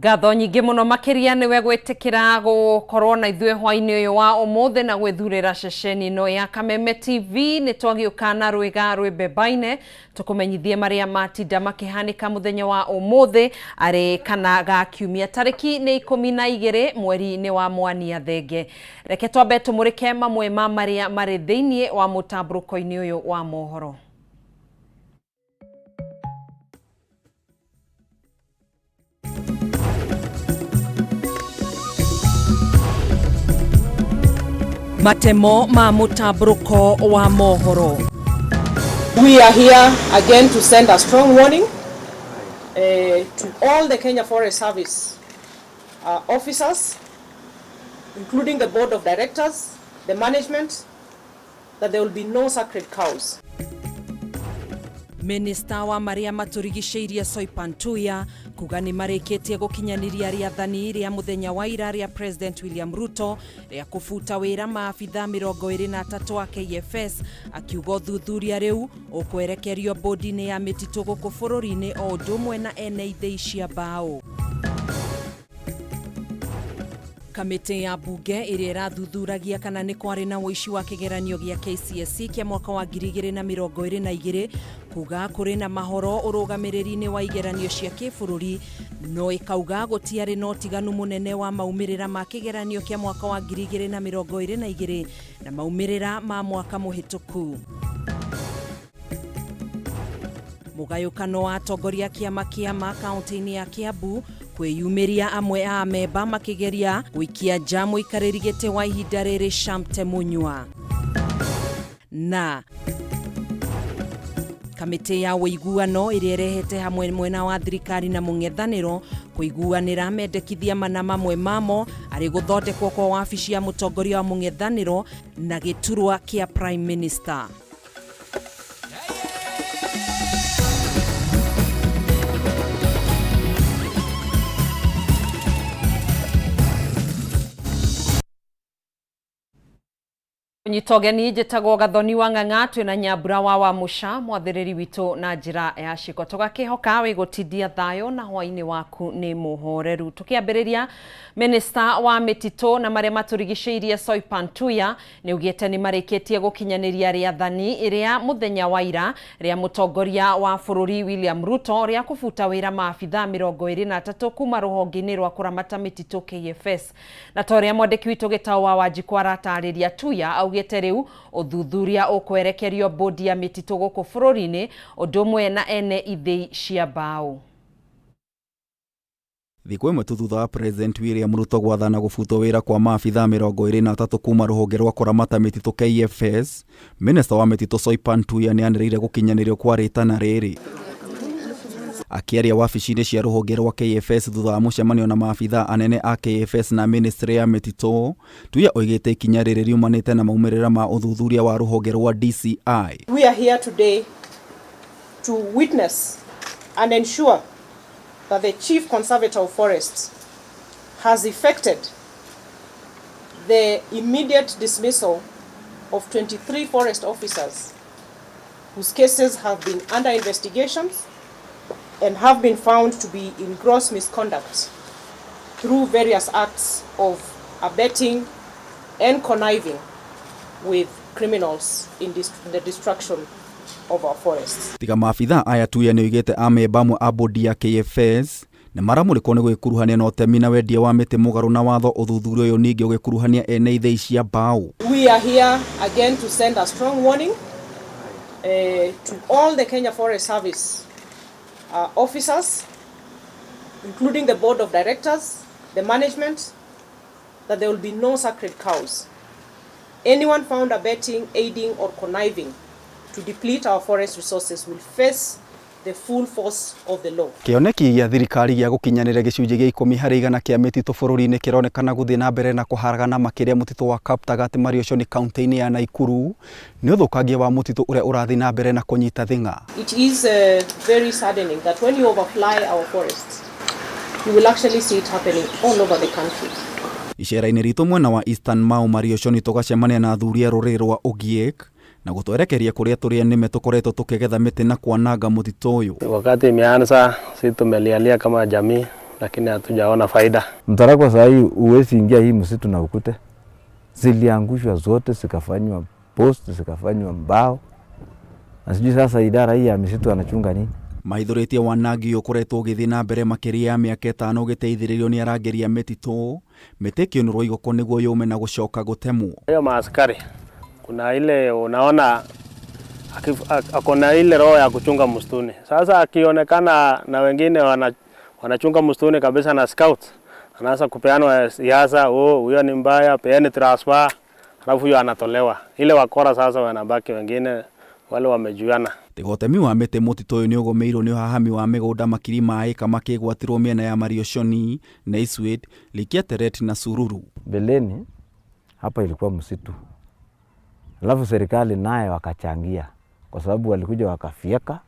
Ngatho nyingĩ mũno makĩria nĩwe gwĩtĩkĩra gũkorwo na ithuĩ hwainĩ ũyũ wa ũmũthĩ na gwĩthurĩra ceceni ĩno ya Kameme TV. Nĩ twagĩũka na rwĩga rwĩmbebaine tũkũmenyithie marĩa matinda makĩhanĩka mũthenya wa ũmũthĩ arĩ kana ga kiumia. Tarĩki nĩ 12 mweri-inĩ wa Mwania thenge. Reke twambe tũmũrĩke mamwe ma marĩa marĩ thĩinĩ wa mũtamburuko-inĩ ũyũ wa mohoro. Matemo ma mutamburuko wa mohoro. We are here again to send a strong warning to all the Kenya Forest Service officers, including the board of directors, the management, that there will be no sacred cows. Minister wa maria maturigicĩirie Soipantuya kuga nĩ marĩkĩtie gũkinyanĩria rĩathani rĩa mũthenya wa ira rĩa President William Ruto rĩa kũbuta wĩra maabitha 23 a KFS, akiuga ũthuthuria rĩu ũkwerekerio bodi-inĩ ya mĩtitũ gũkũ bũrũri-inĩ o ũndũ ũmwe na ene ithĩi cia mbaũ. Kamĩtĩ ya bunge ĩrĩa ĩrathuthuragia kana nĩ kwarĩ na ũici wa kĩgeranio gĩa KCSE kĩa mwaka wa 2022 kuga kũrĩ na mahoro ũrũgamĩrĩri-inĩ wa igeranio cia kĩbũrũri, no ĩkauga gũtiarĩ na ũtiganu mũnene wa maumĩrĩra ma kĩgeranio kĩa mwaka wa 2022 na maumĩrĩra ma mwaka mũhĩtũku. Mũgayũkano wa atongoria kĩama kaunti-inĩ ya Kiambu kwĩyumĩria amwe a amemba makĩgeria gũikia nja mũikarĩri gĩtĩ wa ihinda rĩrĩ Shamte Munywa. Na kamĩtĩ ya ũiguano ĩrĩa ĩrehete hamwe mwena wa thirikari na mũng'ethanĩro kũiguanĩra mendekithia mana mamwe mamo arĩ gũthondekwo kwa wabici ya mũtongoria wa mũng'ethanĩro na gĩturwa kĩa Prime Minister. Nyitogeni njĩtagwo Gathoni wa Ng'ang'a, twĩna Nyambura wa Musha mwathĩrĩri witũ na njĩra ya ciko. Tũgakĩhoka wĩgũtindia thayũ na hwainĩ waku nĩ mũhoreru. Tũkĩambĩrĩria, Minister wa mĩtitũ na marĩa maturigicĩirie Soipantuya nĩ ugĩte nĩ marĩkĩtie gũkinyanĩria rĩathani rĩa mũthenya wa ira rĩa mũtongoria wa bũrũri William Ruto rĩa kũbuta wĩra maabitha 23 kuma rũhonge-inĩ rwa kũramata mĩtitũ KFS. Na torĩa mwandĩki witũ Gĩtaũ wa Wanjikũ aratarĩria, Tuya augĩte rĩu ũthuthuria ũkwerekerio bodi ya mĩtitũ gũkũ bũrũri-inĩ ũndũ ũmwe na ene ithĩi cia mbaũ. Thikũ ĩmwe tu thutha wa President William Ruto gwathana gũbutwo wĩra kwa maabitha 23 kuma rũhonge rwa kũramata mĩtitũ KFS, Minister wa mĩtitũ Soipantuya nĩ anĩrĩire gũkinyanĩrio kwa rĩtana rĩrĩ. Akĩaria wabici-inĩ cia rũhonge rwa KFS thutha wa mũcemanio na maabitha anene a KFS na ministry ya mĩtitũ, Tuya oigĩte ikinya rĩrĩ riumanĩte na maumĩrĩra ma ũthuthuria wa rũhonge rwa DCI. We are here today to witness and ensure that the Chief Conservator of Forests has effected the immediate dismissal of 23 forest officers whose cases have been under investigations and have been found to be in gross misconduct through various acts of abetting and conniving with criminals in the destruction of our forests. Tiga maabitha aya Tuya nĩ oigĩte amemba amwe a bodi ya KFS nĩ maramũrĩkwo nĩ gwĩkuruhania na ũtemi na wendia wa mĩtĩ mũgarũ na watho. Ũthuthuria ũyũ ningĩ ũgĩkuruhania ene ithĩi cia mbaũ. We are here again to send a strong warning to all the Kenya Forest Service officers, including the board of directors, the management, that there will be no sacred cows. Anyone found abetting, aiding or conniving to deplete our forest resources will face the full force of the law. Kĩoneki gĩa thirikari gĩa gũkinyanĩria gĩcunjĩ gĩa 10% kĩa mĩtitũ bũrũri-inĩ kĩronekana gũthiĩ na mbere na kũharagana makĩria mũtitũ wa Kaptagat Marioconi kaunti-inĩ ya Naikuru nĩ ũthũkangia wa mũtitũ ũrĩa ũrathiĩ na mbere na kũnyita thing'a. It is very saddening that when you overfly our forests, you will actually see it happening all over the country. Icera-inĩ ritũ mwena wa Eastern Mau Marioconi tũgacemania na athuri a rũrĩrĩ rwa Ogiek na gũtwerekeria kũrĩa tũrĩa nĩme tũkoretwo tũkĩgetha mĩtĩ na kwananga mũtitũ ũyũ. Wakati imeanza sisi tumelialia kama jamii lakini hatujaona faida. Mtarakwa saa hii uwezi ingia hii msitu na ukute. Ziliangushwa zote, zikafanywa post, zikafanywa mbao. Na sijui sasa idara hii ya misitu anachunga nini. Maithorĩtie wanangi ũkoretwo ũgĩthiĩ na mbere makĩria ya mĩaka 5 ũgĩteithĩrĩrio nĩ arangĩri a mĩtitũ, mĩtĩ ĩkĩũnũrwo igoko nĩguo yũme na gũcoka gũtemwo. Hiyo maaskari, kuna ile unaona akona ile roho ya kuchunga msituni. Sasa akionekana na wengine wanachunga msituni kabisa na scout, anaanza kupeanwa siasa, huyo ni mbaya, peeni transfer, alafu huyo anatolewa. Ile wakora sasa wanabaki, wengine wale wamejuana. Tigotemi wa mĩtĩ mũtitũ ũyũ nĩ ũgũmĩirwo nĩ ũhahami wa mĩgũnda makiri ma ĩka makĩgwatĩrwo mĩena ya Marioconi, Naiswet, Laikipia Teret na Sururu. Beleni hapa ilikuwa msitu. Alafu serikali naye wakachangia kwa sababu walikuja wakafieka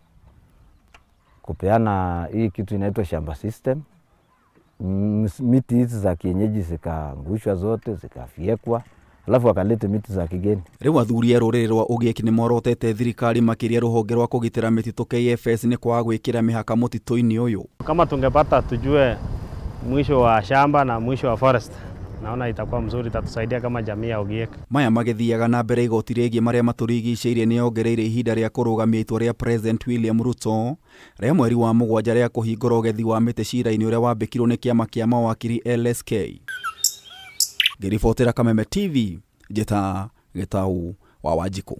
kupeana hii kitu inaitwa shamba system. Miti hizi za kienyeji zikaangushwa zote, zikafiekwa. Alafu wakalete miti za kigeni. Rĩu athuri a rũrĩrĩ rwa ũgĩki nĩ morotete thirikari makĩria rũhonge rwa kũgitĩra mĩtitũ KFS nĩ kwaga gwĩkĩra mĩhaka mũtitũ-inĩ ũyũ. Kama tungepata tujue mwisho wa shamba na mwisho wa forest, naona itakuwa mzuri, itatusaidia kama jamii ya Ogieki. Maya magĩthiaga na mbere igoti rĩgiĩ marĩa matũrigicĩirie nĩ ongereire ihinda rĩa kũrũgamia itua rĩa President William Ruto rĩa mweri wa 7 rĩa kũhingũra ũgethi wa mĩtĩ cira-inĩ ũrĩa wambĩkirwo nĩ kĩama kĩa mawakiri LSK. Ngĩribotera Kameme TV, Njeta Gĩtaũ wa Wanjikũ.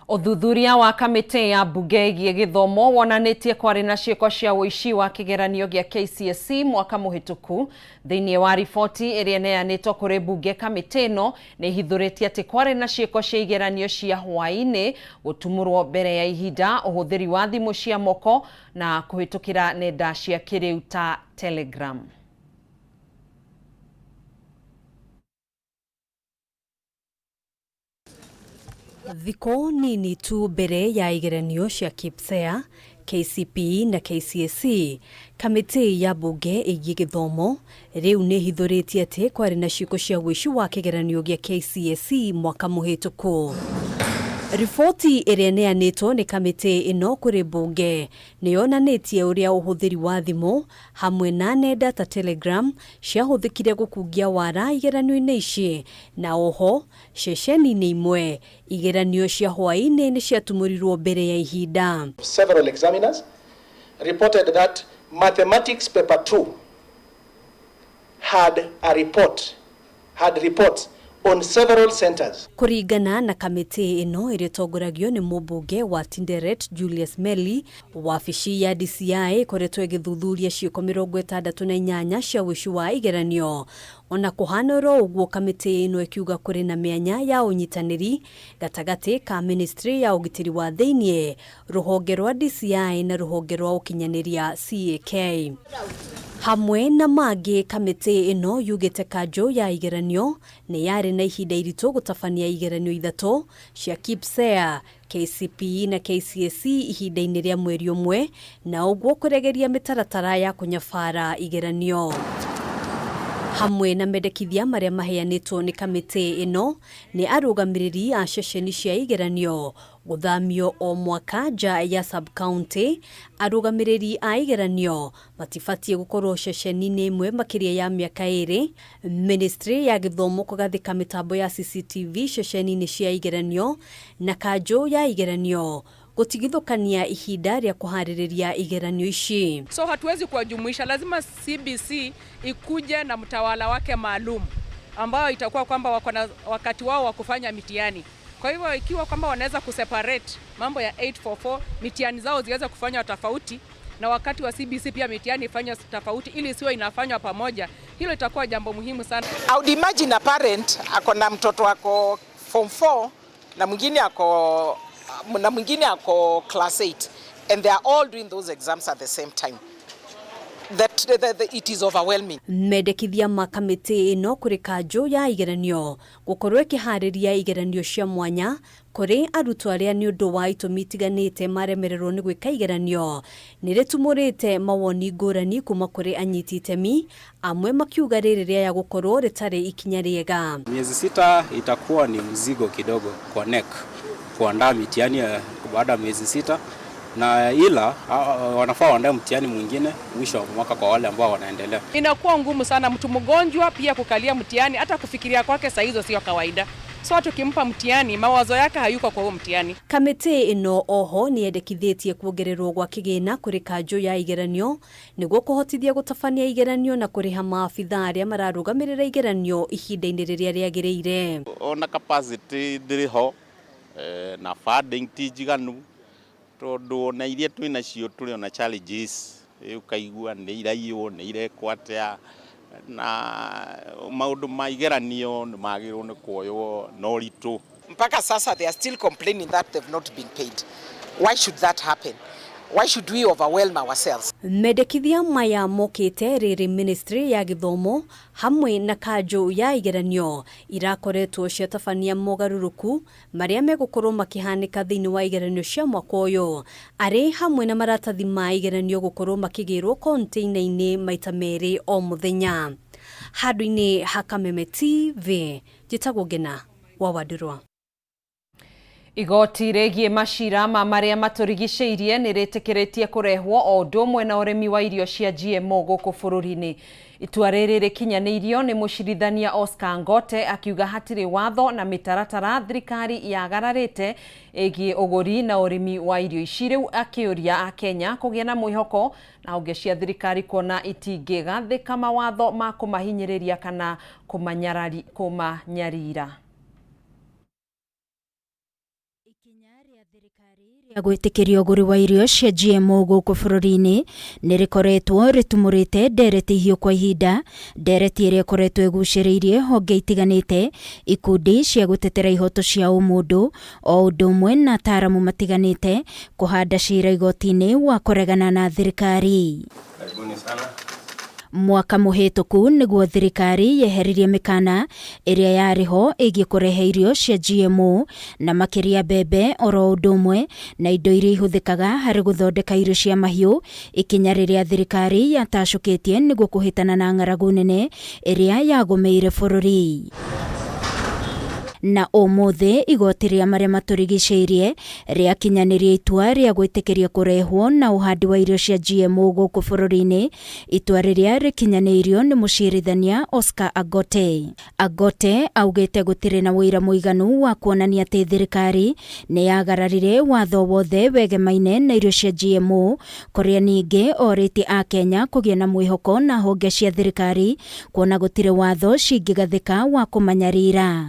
Ũthuthuria wa kamĩtĩ ya mbunge ĩgiĩ gĩthomo wonanĩtie kwarĩ na ciĩko cia ũici wa kĩgeranio gĩa KCSE mwaka mũhĩtũku. Thĩinĩ wa riboti ĩrĩa ĩneanĩtwo kũrĩ mbunge, kamĩtĩ ĩno nĩ ihithũrĩtie atĩ kwarĩ na ciĩko cia igeranio cia hwaĩ-inĩ, gũtumũrwo mbere ya ihinda, ũhũthĩri wa thimũ cia moko na kũhĩtũkĩra nenda cia kĩrĩu ta Telegram. Thikũ nini tu mbere ya igeranio cia KPSEA, KCPE na KCSE, kamĩtĩ ya mbunge ĩgiĩ gĩthomo rĩu nĩ ihithũrĩtie atĩ kwarĩ na ciĩko cia ũici wa kĩgeranio gĩa KCSE mwaka mũhĩtũku. Riboti ĩrĩa neanĩtwo nĩ kamĩtĩ ĩno kũrĩ mbunge nĩ yonanĩtie ũrĩa ũhũthĩri wa thimũ hamwe na nenda ta Telegram ciahũthĩkire gũkungia wara igeranio-inĩ ici, na oho ceceni-inĩ imwe igeranio cia hwaĩ-inĩ nĩ ciatumũrirwo mbere ya ihinda. Several examiners reported that mathematics paper 2 had reports on several centers. Kũringana na kamĩtĩ ĩno ĩrĩa tongoragio nĩ mũmbunge wa Tinderet Julius Meli, wabici ya DCI ĩkoretwo ĩgĩthuthuria ciĩko 68 cia ũici wa igeranio. Ona kũhanĩrwo ũguo, kamĩtĩ ĩno ĩkiuga kũrĩ na mĩanya ya ũnyitanĩri gatagatĩ ka Ministry ya ũgitĩri wa thĩinĩ, rũhonge rwa DCI na rũhonge rwa ũkinyanĩria CAK. Hamwe na mangĩ, kamĩtĩ ĩno yugĩte kanjũ ya igeranio nĩ yarĩ na ihinda iritũ gũtabania igeranio 3 cia KPSEA, KCPE na KCSE ihinda-inĩ rĩa mweri ũmwe, na ũguo kũregeria mĩtaratara ya kũnyabara igeranio. Hamwe na mendekithia marĩa maheanĩtwo nĩ kamĩtĩ ĩno nĩ arũgamĩrĩri a ceceni cia igeranio gũthamio o mwaka nja ya sub-county. Arũgamĩrĩri a igeranio matibatiĩ gũkorwo ceceni-inĩ imwe makĩria ya mĩaka 2. Ministry ya gĩthomo kũgathĩka mĩtambo ya CCTV ceceni-inĩ cia igeranio, na kanjũ ya igeranio gũtigithũkania ihinda rĩa kuharĩrĩria igeranio ici. So hatuwezi kuwajumuisha, lazima CBC ikuje na mtawala wake maalum ambao itakuwa kwamba wako na wakati wao wa kufanya mitihani. Kwa hivyo ikiwa kwamba wanaweza kuseparate mambo ya 844, mitihani zao ziweze kufanywa tofauti, na wakati wa CBC pia mitihani ifanywe tofauti ili isiwe inafanywa pamoja, hilo itakuwa jambo muhimu sana. I would imagine a parent ako na mtoto wako form 4 na mwingine ako class 8 and they are all doing those exams at the same time. It is overwhelming. Mendekithia ma kamĩtĩ ĩno kũrĩ kanjũ ya igeranio gũkorwo ĩkĩharĩria igeranio cia mwanya kũrĩ arutwo arĩa nĩ ũndũ wa itũmi itiganĩte maremererwo nĩ gwĩka igeranio nĩ rĩtumũrĩte mawoni ngũrani kuma kũrĩ anyiti itemi, amwe makiuga rĩrĩ rĩa gũkorwo rĩtarĩ ikinya rĩega. Miezi 6 itakuwa ni mzigo kidogo kwa NEC kuandaa mitihani baada ya miezi 6, na ila wanafaa waandae mtihani mwingine mwisho wa mwaka kwa wale ambao wanaendelea. Inakuwa ngumu sana mtu mgonjwa pia kukalia mtihani, hata kufikiria kwake saa hizo sio kawaida. So tukimpa mtihani mawazo yake hayuko kwa huo mtihani. Kamete ino oho ni yendekithĩtie kuongererwo gwa kĩgĩna kũrĩ kanjũ ya igeranio nĩguo kũhotithia gũtabania igeranio na kũrĩha maabitha arĩa mararũgamĩrĩra igeranio ihinda-inĩ rĩrĩa rĩagĩrĩire. Ona capacity ndĩrĩho na funding ti njiganu tondũ na iria twĩna cio tũrĩ ona challenges ukaigua nĩ iraiywo nĩ irekwatea na maundu maigeranio magirwo ni kuoywo no ritu. Mpaka sasa they are still complaining that they've not been paid. Why should that happen? Why should we overwhelm ourselves? Mendekithia maya mokite rĩrĩ ministry ya gĩthomo hamwe na kanjũ ya igeranio irakoretwo ciatabania mogarũrũku marĩa megũkorwo makĩhanĩka thĩinĩ wa igeranio cia mwaka ũyũ arĩ hamwe na maratathi ma igeranio gũkorwo makĩgĩrwo container-inĩ maita merĩ o mũthenya. Handũ-inĩ ha Kameme TV, njĩtagwo Ngina wa Wandurwa. Igoti rĩgiĩ macira ma marĩa matũrigicĩirie nĩ rĩtĩkĩrĩtie kũrehwo o ũndũ ũmwe na ũrĩmi wa irio cia GMO gũkũ bũrũri-inĩ. Itua rĩrĩ rĩkinyanĩirio nĩ mũcirithania Oscar Ngote akiuga hatirĩ watho na mĩtaratara thirikari yagararĩte ĩgiĩ ũgũri na ũrĩmi wa irio ici. Rĩu akĩũria Akenya kũgĩa na mwĩhoko na honge cia thirikari kuona itingĩgathĩka mawatho ma kũmahinyĩrĩria kana kũmanyarira. Ya gwĩtĩkĩria ũgũri wa irio cia GMO gũkũ bũrũri-inĩ nĩ rĩkoretwo rĩtumũrĩte ndereti hiũ kwa ihinda, ndereti ĩrĩa ĩkoretwo ĩgucĩrĩirie honge itiganĩte, ikundi cia gũtetera ihoto cia ũmũndũ o ũndũ ũmwe na ataaramu matiganĩte kũhanda cira igoti-inĩ wa kũregana na thirikari. Mwaka mũhĩtũku nĩguo thirikari yeheririe mĩkana ĩrĩa yarĩho ĩgiĩ kũrehe irio cia GMO na makĩria mbembe oro ũndũ ũmwe na indo iria ihũthĩkaga harĩ gũthondeka irio cia mahiũ, ikinya rĩrĩa thirikari yatacũkĩtie nĩguo kũhĩtana na ng'aragu nene ĩrĩa yagũmĩire bũrũri. Na ũmũthĩ igoti rĩa marĩa matũrigicĩirie rĩakinyanĩria itua rĩa gwĩtĩkĩria kũrehwo na ũhandi wa irio cia GMO gũkũ bũrũri-inĩ, itua rĩrĩa rĩkinyanĩirio nĩ mũcirithania Oscar Ngote. Ngote augĩte gũtirĩ na wĩira mũiganu wa kuonania atĩ thirikari nĩ yagararire watho wothe wegemaine na irio cia GMO, kũrĩa ningĩ orĩtie Akenya kũgĩa na mwĩhoko na honge cia thirikari kuona gũtirĩ watho cingĩgathĩka wa kũmanyarira.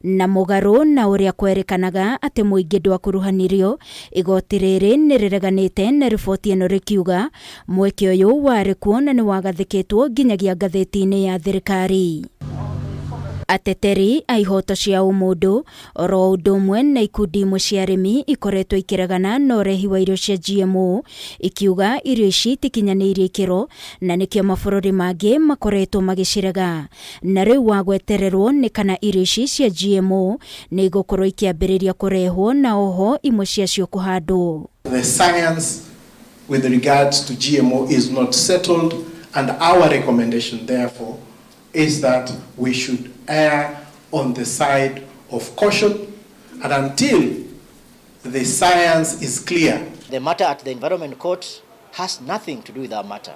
Na mũgarũ na ũrĩa kwerĩkanaga atĩ mũingĩ ndwakũruhanirio, igoti rĩrĩ nĩ rĩreganĩte na riboti ĩno rĩkiuga mweke ũyũ warĩ kuo na nĩ wagathĩkĩtwo nginyagia ngathĩti-inĩ ya thirikari. Ateteri a ihoto cia ũmũndũ oro ũndũ ũmwe na ikundi imwe cia arĩmi ikoretwo ikĩregana na ũrehi wa irio cia GMO, ikiuga irio ici tikinyanĩirie ikĩro na nĩkĩo mabũrũri mangĩ makoretwo magĩcirega. Na rĩu wagwetererwo nĩ kana irio ici cia GMO nĩ igũkorwo ikĩambĩrĩria kũrehwo na oho imwe ciacio kũhandwo. The science with regards to GMO is not settled, and our recommendation therefore is that we should err on the side of caution, and until the science is clear. The matter at the Environment Court has nothing to do with our matter.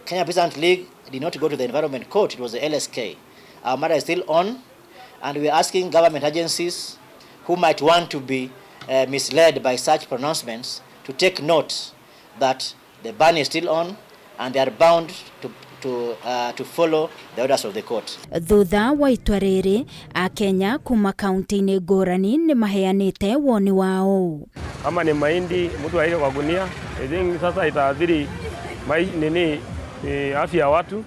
Kenya Peasant League did not go to the Environment Court, it was the LSK. Our matter is still on, and we are asking government agencies who might want to be misled by such pronouncements to take note that the ban is still on and they are bound to follow the orders of the court. Thutha wa itua rĩrĩ, Akenya kuma kaunti-inĩ ngũrani nĩ maheanĩte woni wao. Kama ni mahindi mtu aike kwa gunia, sasa itaathiri afya ya watu.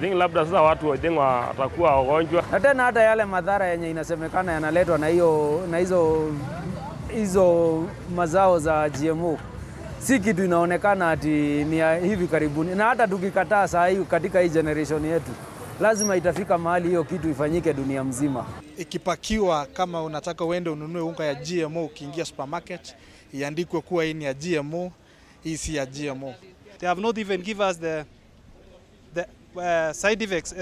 Labda sasa watu watakuwa wagonjwa. Na tena hata yale madhara yenye inasemekana yanaletwa na hizo mazao za GMO, si kitu inaonekana ati ni hivi karibuni, na hata tukikataa saa hii katika hii generation yetu lazima itafika mahali hiyo kitu ifanyike dunia mzima. Ikipakiwa kama unataka uende ununue unga ya GMO, ukiingia supermarket iandikwe kuwa hii ni ya GMO, hii si ya GMO. They have not even give us the side effects,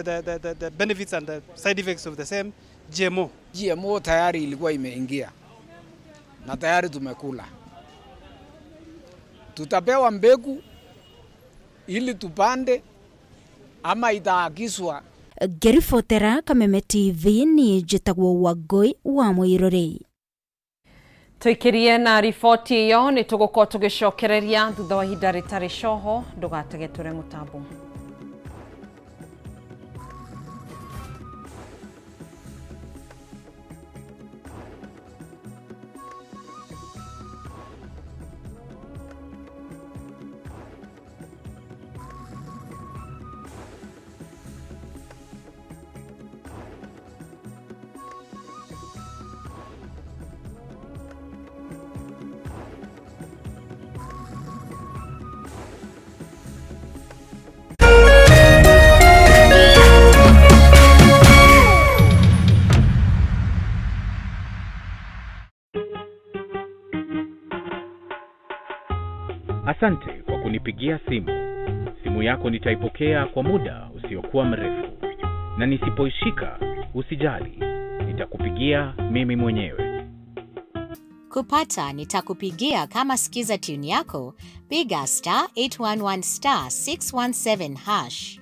the benefits and the side effects of the same GMO. GMO tayari ilikuwa imeingia na tayari tumekula. tutapewa mbegu ili tupande ama itaagizwa. Ngĩribotera Kameme TV ni njĩtagwo Wangui wa Mũirũrĩ. Tuikirie na riboti iyo ni tugukorwo tugicokereria thutha wa ihinda ritari coho, ndugatege ture mutambo. Asante kwa kunipigia simu. Simu yako nitaipokea kwa muda usiokuwa mrefu. Na nisipoishika, usijali. Nitakupigia mimi mwenyewe. Kupata nitakupigia kama sikiza tune yako, piga *811 *617#.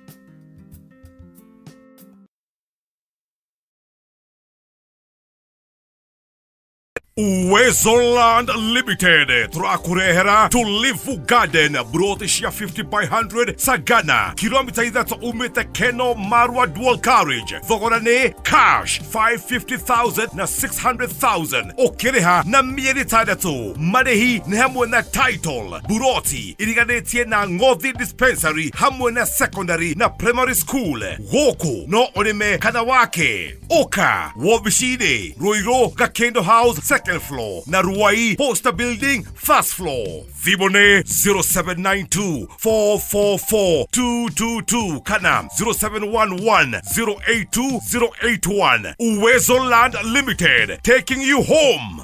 Uwezo Land Limited turakurehera Tulivu Garden Burotishia 50 by 100 Sagana kilomita 3 umite Keno Marwa dual carriage thogorane cash 550,000 na 600,000 okereha na mieri 3 marehi ni hamwe na title buroti iriganetie na Ngothi dispensary hamwe na secondary na primary school goku no orime kana wake oka wobishide Roiro Gakendo House second floor na Ruai Poster Building first floor. Vibone 0792 444 222 kana 0711 082 081. Uwezo Land Limited, taking you home.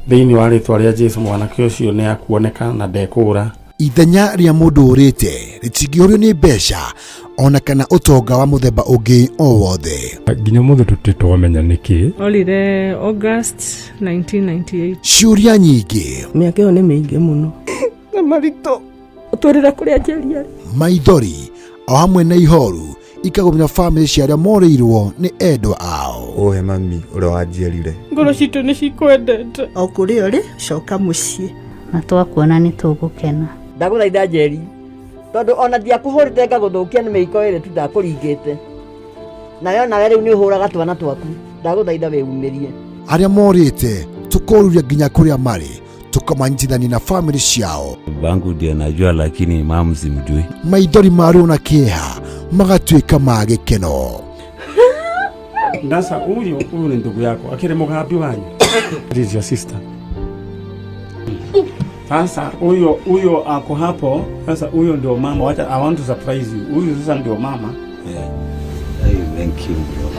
Thĩinĩ wa rĩtwa rĩa Jesũ mwanake ũcio nĩ akuoneka na ndekũra. Ithenya rĩa mũndũ ũrĩte rĩtingĩũrio nĩ mbeca ona kana ũtonga wa mũthemba ũngĩ o wothe. Nginya mũthĩ tũtitwamenya nĩkĩ. Olire August 1998. Ciũria nyingĩ. Mĩaka ĩyo nĩ mĩingĩ mũno. Na maritũ ũtũrĩra kũrĩa njĩria. Maithori o hamwe na ihoru ikagomera family cia arĩa morĩirwo nĩ endwa ao. Ohe mami ũrĩa wanjiarire. Ngoro citũ nĩ cikwendete. O kũrĩa ũrĩ coka mũciĩ. Na twakuona nĩ tũgũkena. Ndagũthaitha Njeri, tondũ ona ndiakũhũrĩte ngagũthũkia nĩ mĩiko ĩrĩ tu ndakũringĩte. Nayo nawe rĩu nĩ ũhũraga twana twaku. Ndagũthaitha wĩumĩrie. Arĩa morĩte tũkoruria nginya kũrĩa marĩ tukamanyitithania na family ciao. Bangu ndiye najua lakini mama simjui. Maithori marĩ na kĩeha magatuĩka ma gĩkeno. Ndasa huyu ni ndugu yako akire mũgambi wanyu. This is your sister. Sasa huyo ako hapo. Sasa huyo ndio mama. Wacha, I want to surprise you. Huyo sasa ndio mama. Yeah. Hey, thank you bro.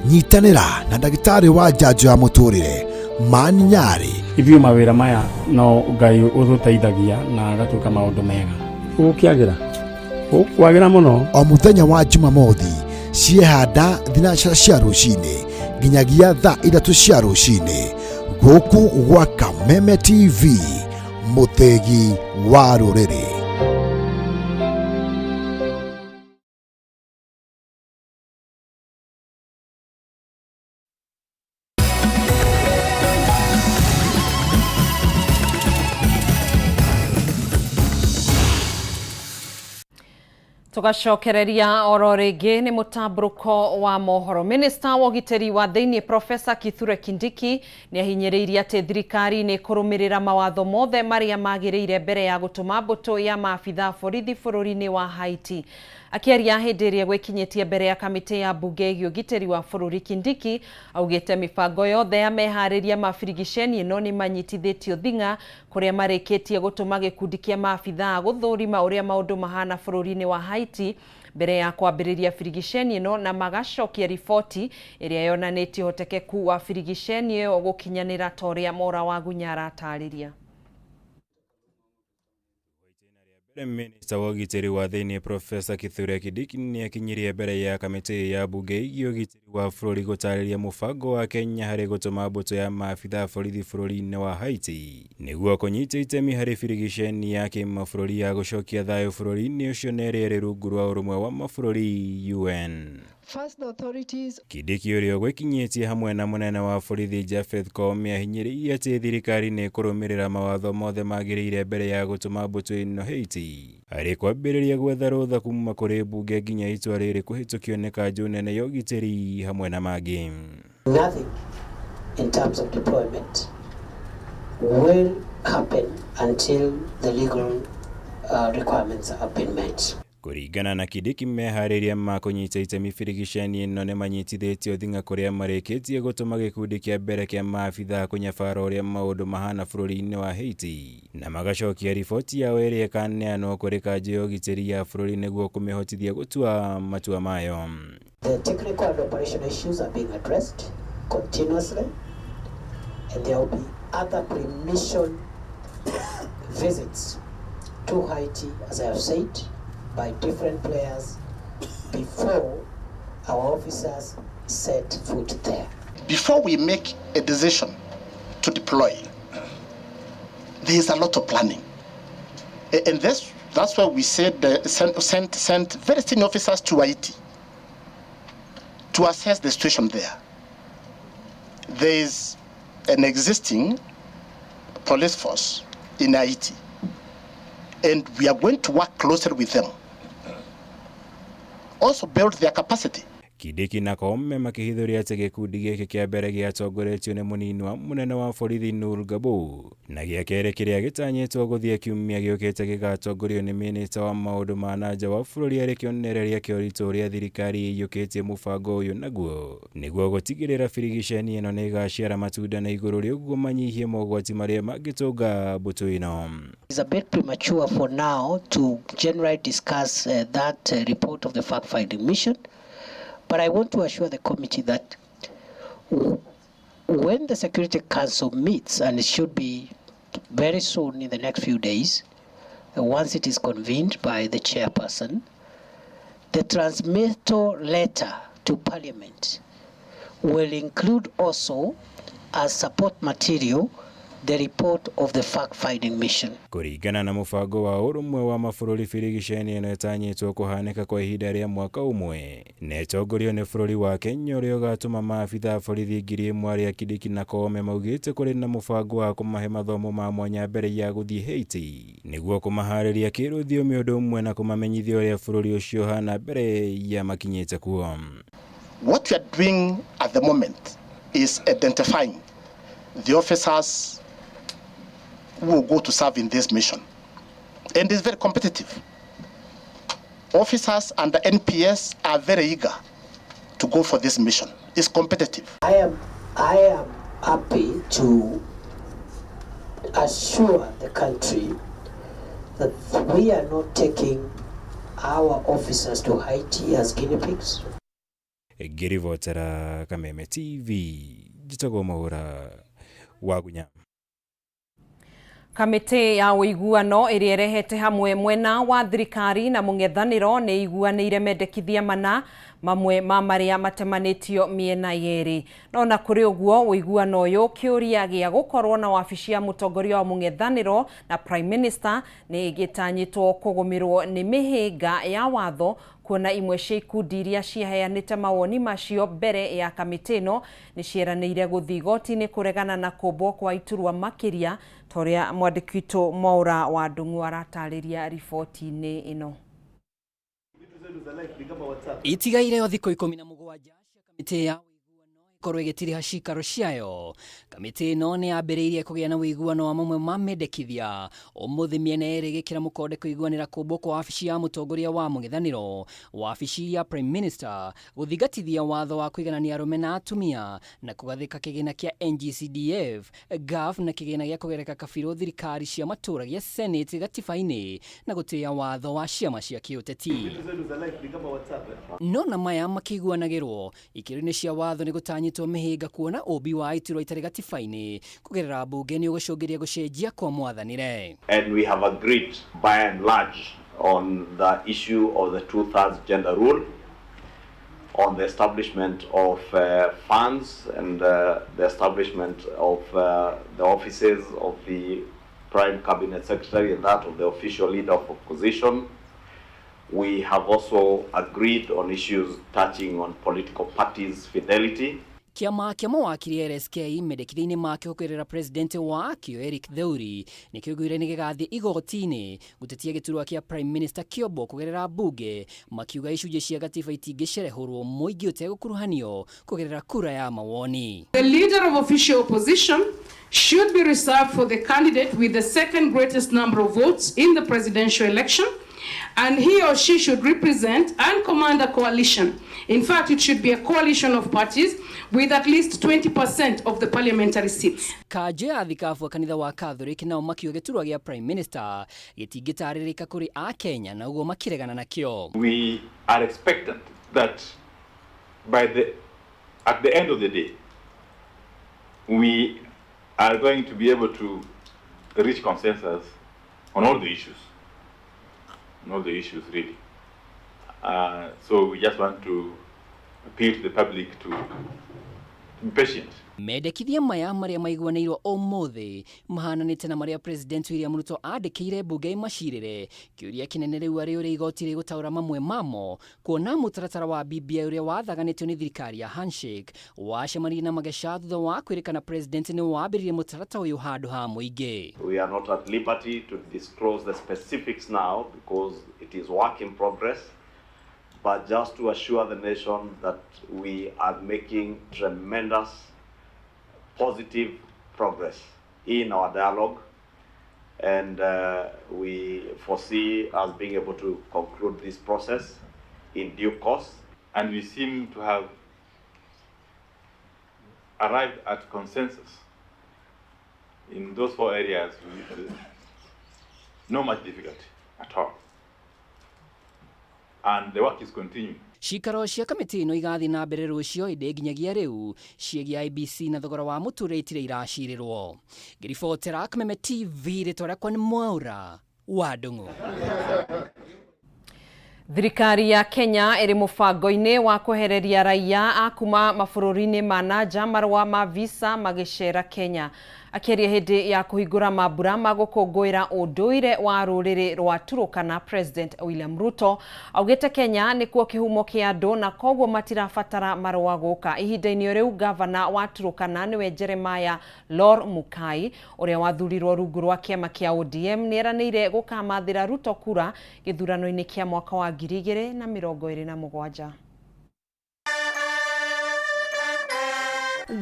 Nyitanĩra na ndagĩtarĩ wa njanjo ya mũtũrĩre Mani Nyari. Ithio mawĩra maya no Ngai ũtũteithagia na agatuĩka maũndũ mega. Ũkwagĩra mũno. O mũthenya wa Jumamothi ciehanda thinacara cia rũcinĩ nginyagia thaa 3 cia rũcinĩ gũkũ gwa Kameme TV, mũtegi wa rũrĩrĩ. Tugacokereria oro ringi ni mutamburuko wa mohoro. Minista wa ugiteri wa thiini Profesa Kithure Kindiki ni ahinyiriirie ati thirikari ni kurumirira mawatho mothe maria magiriire mbere ya gutuma mbuto ya maabitha borithi bururi-ini wa Haiti. Akiaria hindi iria gwikinyitie mbere ya kamiti ya bunge ya ugiteri wa bururi, Kindiki augite mibango yothe ya mehariria mabirigiceni ino ni manyitithitio thinga kuria marikitie gutuma gikundi kia maabitha guthurima uria maundu mahana bururi-ini wa Haiti mbere ya kwambiriria birigiceni ino na magacokia riboti iria yonanitie hotekeku wa birigiceni iyo gukinyanira toria Mora wa Gunyara atariria. Minista wa ũgitĩri wa thĩinĩ Profesa Kithure Kindiki nĩ akinyirie mbere ya kamĩtĩ ya bunge ĩgiĩ ũgitĩri wa bũrũri gũtarĩria mũbango wa Kenya harĩ gũtũma mbũtũ ya maabitha borithi bũrũri-inĩ wa Haiti nĩguo kũnyita itemi harĩ birigiceni ya kĩmabũrũri ya gũcokia thayũ bũrũri-inĩ ũcio na ĩrĩa ĩrĩ rungu rwa ũrũmwe wa mabũrũri UN. Kindiki ũrĩa ũgwĩkinyĩtie hamwe na mũnene wa borithi Japheth Koome ahinyĩrĩirie atĩ thirikari nĩ kũrũmĩrĩra mawatho mothe magĩrĩire mbere ya gũtũma mbũtũ ĩno Haiti harĩ kwambĩrĩria gwetha rũtha kuma kũrĩ bunge nginya itua rĩrĩ kũhĩtũkio nĩ kanjũ nene ya ũgitĩri hamwe na mangĩ. Nothing in terms of deployment will happen until the legal requirements have been met. Kũringana na Kindiki, meharĩria ma kũnyita itemi birigiceni ĩno nĩ manyitithĩtio thing'a kũrĩa marĩkĩtie gũtũma gĩkundi kĩa mbere kĩa maabitha kũnyabara ũrĩa maũndũ mahana bũrũri-inĩ wa Haiti na magacokia riboti yao ĩrĩa ĩkaneanwo kũrĩ kanjũ ya ũgitĩri ya bũrũri nĩguo kũmĩhotithia gũtua matua mayo. The technical and operational issues are being addressed continuously, and there will be other pre-mission visits to Haiti, as I have said, by different players before our officers set foot there. Before we make a decision to deploy, there is a lot of planning. And that's why we said sent very senior officers to Haiti to assess the situation there. There is an existing police force in Haiti, and we are going to work closely with them. Also build their capacity. Kindiki na Koome makĩhithũria atĩ gĩkundi gĩkĩ kĩa mbere gĩatongoretio nĩ mũnini wa mũnene wa borithi Nur Gabo na gĩa kerĩ kĩrĩa gĩtanyĩtwo gũthiĩ kiumia gĩũkĩte gĩgatongorio nĩ minista wa maũndũ ma nanja wa bũrũri arĩ kĩonereria kĩa ũritũ ũrĩa thirikari ĩiyũkĩtie mũbango ũyũ naguo nĩguo gũtigĩrĩra birigiceni ĩno nĩ ĩgaciara matunda na igũrũ rĩa ũguo manyihie mogwati marĩa mangĩtũnga mbũtũ ĩno. It's a bit premature for now to generally discuss that report of the fact-finding mission. But I want to assure the committee that when the Security Council meets, and it should be very soon in the next few days, once it is convened by the chairperson, the transmittal letter to Parliament will include also as support material the report of the fact-finding mission. Kũringana na mũbango wa ũrũmwe wa mabũrũri, birigiceni ĩno ĩtanyĩtwo kũhanĩka kwa ihinda rĩa mwaka ũmwe na ĩtongorio nĩ bũrũri wa Kenya ũrĩa ũgatũma maabitha borithi 1,000 arĩa Kindiki na Koome maugĩte kũrĩ na mũbango wa kũmahe mathomo ma mwanya mbere ya gũthiĩ Haiti nĩguo kũmaharĩria kĩrũthiomi ũndũ ũmwe na kũmamenyithia ũrĩa bũrũri ũcio hana mbere ya makinyĩte kuo. What we are doing at the moment is identifying the officers who will go to serve in this mission, and it's very competitive. Officers and the NPS are very eager to go for this mission. It's competitive. I am happy to assure the country that we are not taking our officers to Haiti as guinea pigs. Ngĩribotera Kameme TV, njĩtagwo Mohoro Wagunya. Kamĩtĩ ya ũiguano ĩrĩa ĩrehete hamwe mwena wa thirikari na mũng'ethanĩro nĩ iguanĩire mendekithia mana mamwe ma marĩa matemanĩtio mĩena yerĩ. No na kũrĩ ũguo ũiguano ũyũ kĩũria gĩa gũkorwo na wabici ya mũtongoria wa mũng'ethanĩro na Prime Minister nĩ gĩtanyĩtwo kũgũmĩrwo nĩ mĩhĩnga ya watho, kuona imwe cia ikundi iria ciaheanĩte mawoni macio mbere ya kamĩtĩ ĩno nĩ cieranĩire gũthiĩ igoti-inĩ kũregana na kũmbwo kwa iturwa makĩria, ta ũrĩa mwandĩki witũ Maura wa Ndung'u aratarĩria riboti-inĩ ĩno. Itigaire o thikũ 17 cia kamĩtĩ ya korwo igĩtiriha cikaro ciayo, kamĩtĩ ĩno nĩ yambĩrĩirie kũgĩa na ũiguano wa mamwe ma mendekithia ũmũthĩ mĩena yerĩ ĩgĩkĩra mũkonde kũiguanĩra kũmbwo kwa wabici ya mũtongoria wa mũng'ethanĩro, wabici ya Prime Minister, gũthingatithia watho wa kũiganania arũme na atumia na kũgathĩka kĩgĩna kĩa NGCDF, GAF na kĩgĩna gĩa kũgereka kabirũ thirikari cia matũra gĩa Senate gatiba-inĩ na gũtĩĩa watho wa ciama cia kĩũteti. No na maya makĩiguanagĩrwo ikĩro-inĩ cia watho nĩ gũtanyĩtwo nĩũreganĩtwo mĩhĩnga kuona ũmbi wa iturwa itarĩ gatiba-inĩ kũgerera mbunge nĩ ũgũcũngĩria gũcenjia kwa mwathanĩre. And we have agreed by and large on the issue of the 2/3 gender rule, on the establishment of funds and the establishment of the offices of the Prime Cabinet Secretary and that of the official leader of opposition. We have also agreed on issues touching on political parties' fidelity. Kiama kia mawakiri LSK mendekithia-inĩ make gũkĩrĩra president wakĩo Eric Theuri nĩkĩoigire nĩ gĩgathiĩ igoti-inĩ gũtetia gĩturwa kĩa Prime Minister Kĩombo kũgerera mbunge makiuga icunjĩ cia gatiba itingĩcerehũrwo mũingĩ ũtegũkuruhanio kũgerera kura ya mawoni. The leader of official opposition should be reserved for the candidate with the second greatest number of votes in the presidential election, and he or she should represent and command a coalition. In fact, it should be a coalition of parties with at least 20% of the parliamentary seats. Kanjũ ya thikabu kanitha wa Catholic nao makiuga gĩturwa gĩa Prime Minister gĩtingĩtarĩrĩka kũrĩ a Kenya na ũguo makĩregana nakĩo. We are expectant that at the end of the day we are going to be able to reach consensus on all the issues. Really. So we just want to appeal to the public to be patient. Mendekithia maya marĩa maiguanĩirwo ũmũthĩ mahananĩte na marĩa President William Ruto andĩkĩire mbunge macirĩre kĩũria kĩnene rĩu arĩ ũrĩa igoti rĩgũtaũra mamwe mamo kuona mũtaratara wa BBI ũrĩa wathaganĩtio nĩ thirikari ya handshake wacemanirie na mageca thutha wa kwĩrĩkana president nĩ wambĩrĩrie mũtaratara ũyũ handũ ha mũingĩ. We are not at liberty to disclose the specifics now because it is work in progress, but just to assure the nation that we are making tremendous positive progress in our dialogue, and we foresee us being able to conclude this process in due course. And we seem to have arrived at consensus in those 4 areas with no much difficulty at all. And the work is continuing. Cikaro cia kamĩtĩ ĩno igathiĩ na mbere rũciũ ĩndĩ nginyagia rĩu ciĩgiĩ IBC na thogora wa mũtũrĩre itirĩ iracirĩrwo. Ngĩribotera Kameme TV rĩtwa rĩakwa nĩ Mwaura wa Ndung'u. Thirikari ya Kenya ĩrĩ mũbango-inĩ wa kwehereria raia a kuma mabũrũri-inĩ ma nanja marũa ma visa magĩcera Kenya. Akĩaria hĩndĩ ya kũhingũra mambura ma gũkũngũĩra ũndũire wa rũrĩrĩ rwa Turkana, President William Ruto augĩte Kenya nĩkuo kĩhumo kĩa andũ na koguo matirabatara marũa gũka. Ihinda-inĩ rĩu gavana wa Turkana nĩwe Jeremiah Lor Mukai ũrĩa wathurirwo rungu rwa kĩama kĩa ODM nĩeranĩire gũkamathĩra Ruto kura gĩthurano-inĩ kĩa mwaka wa 2027.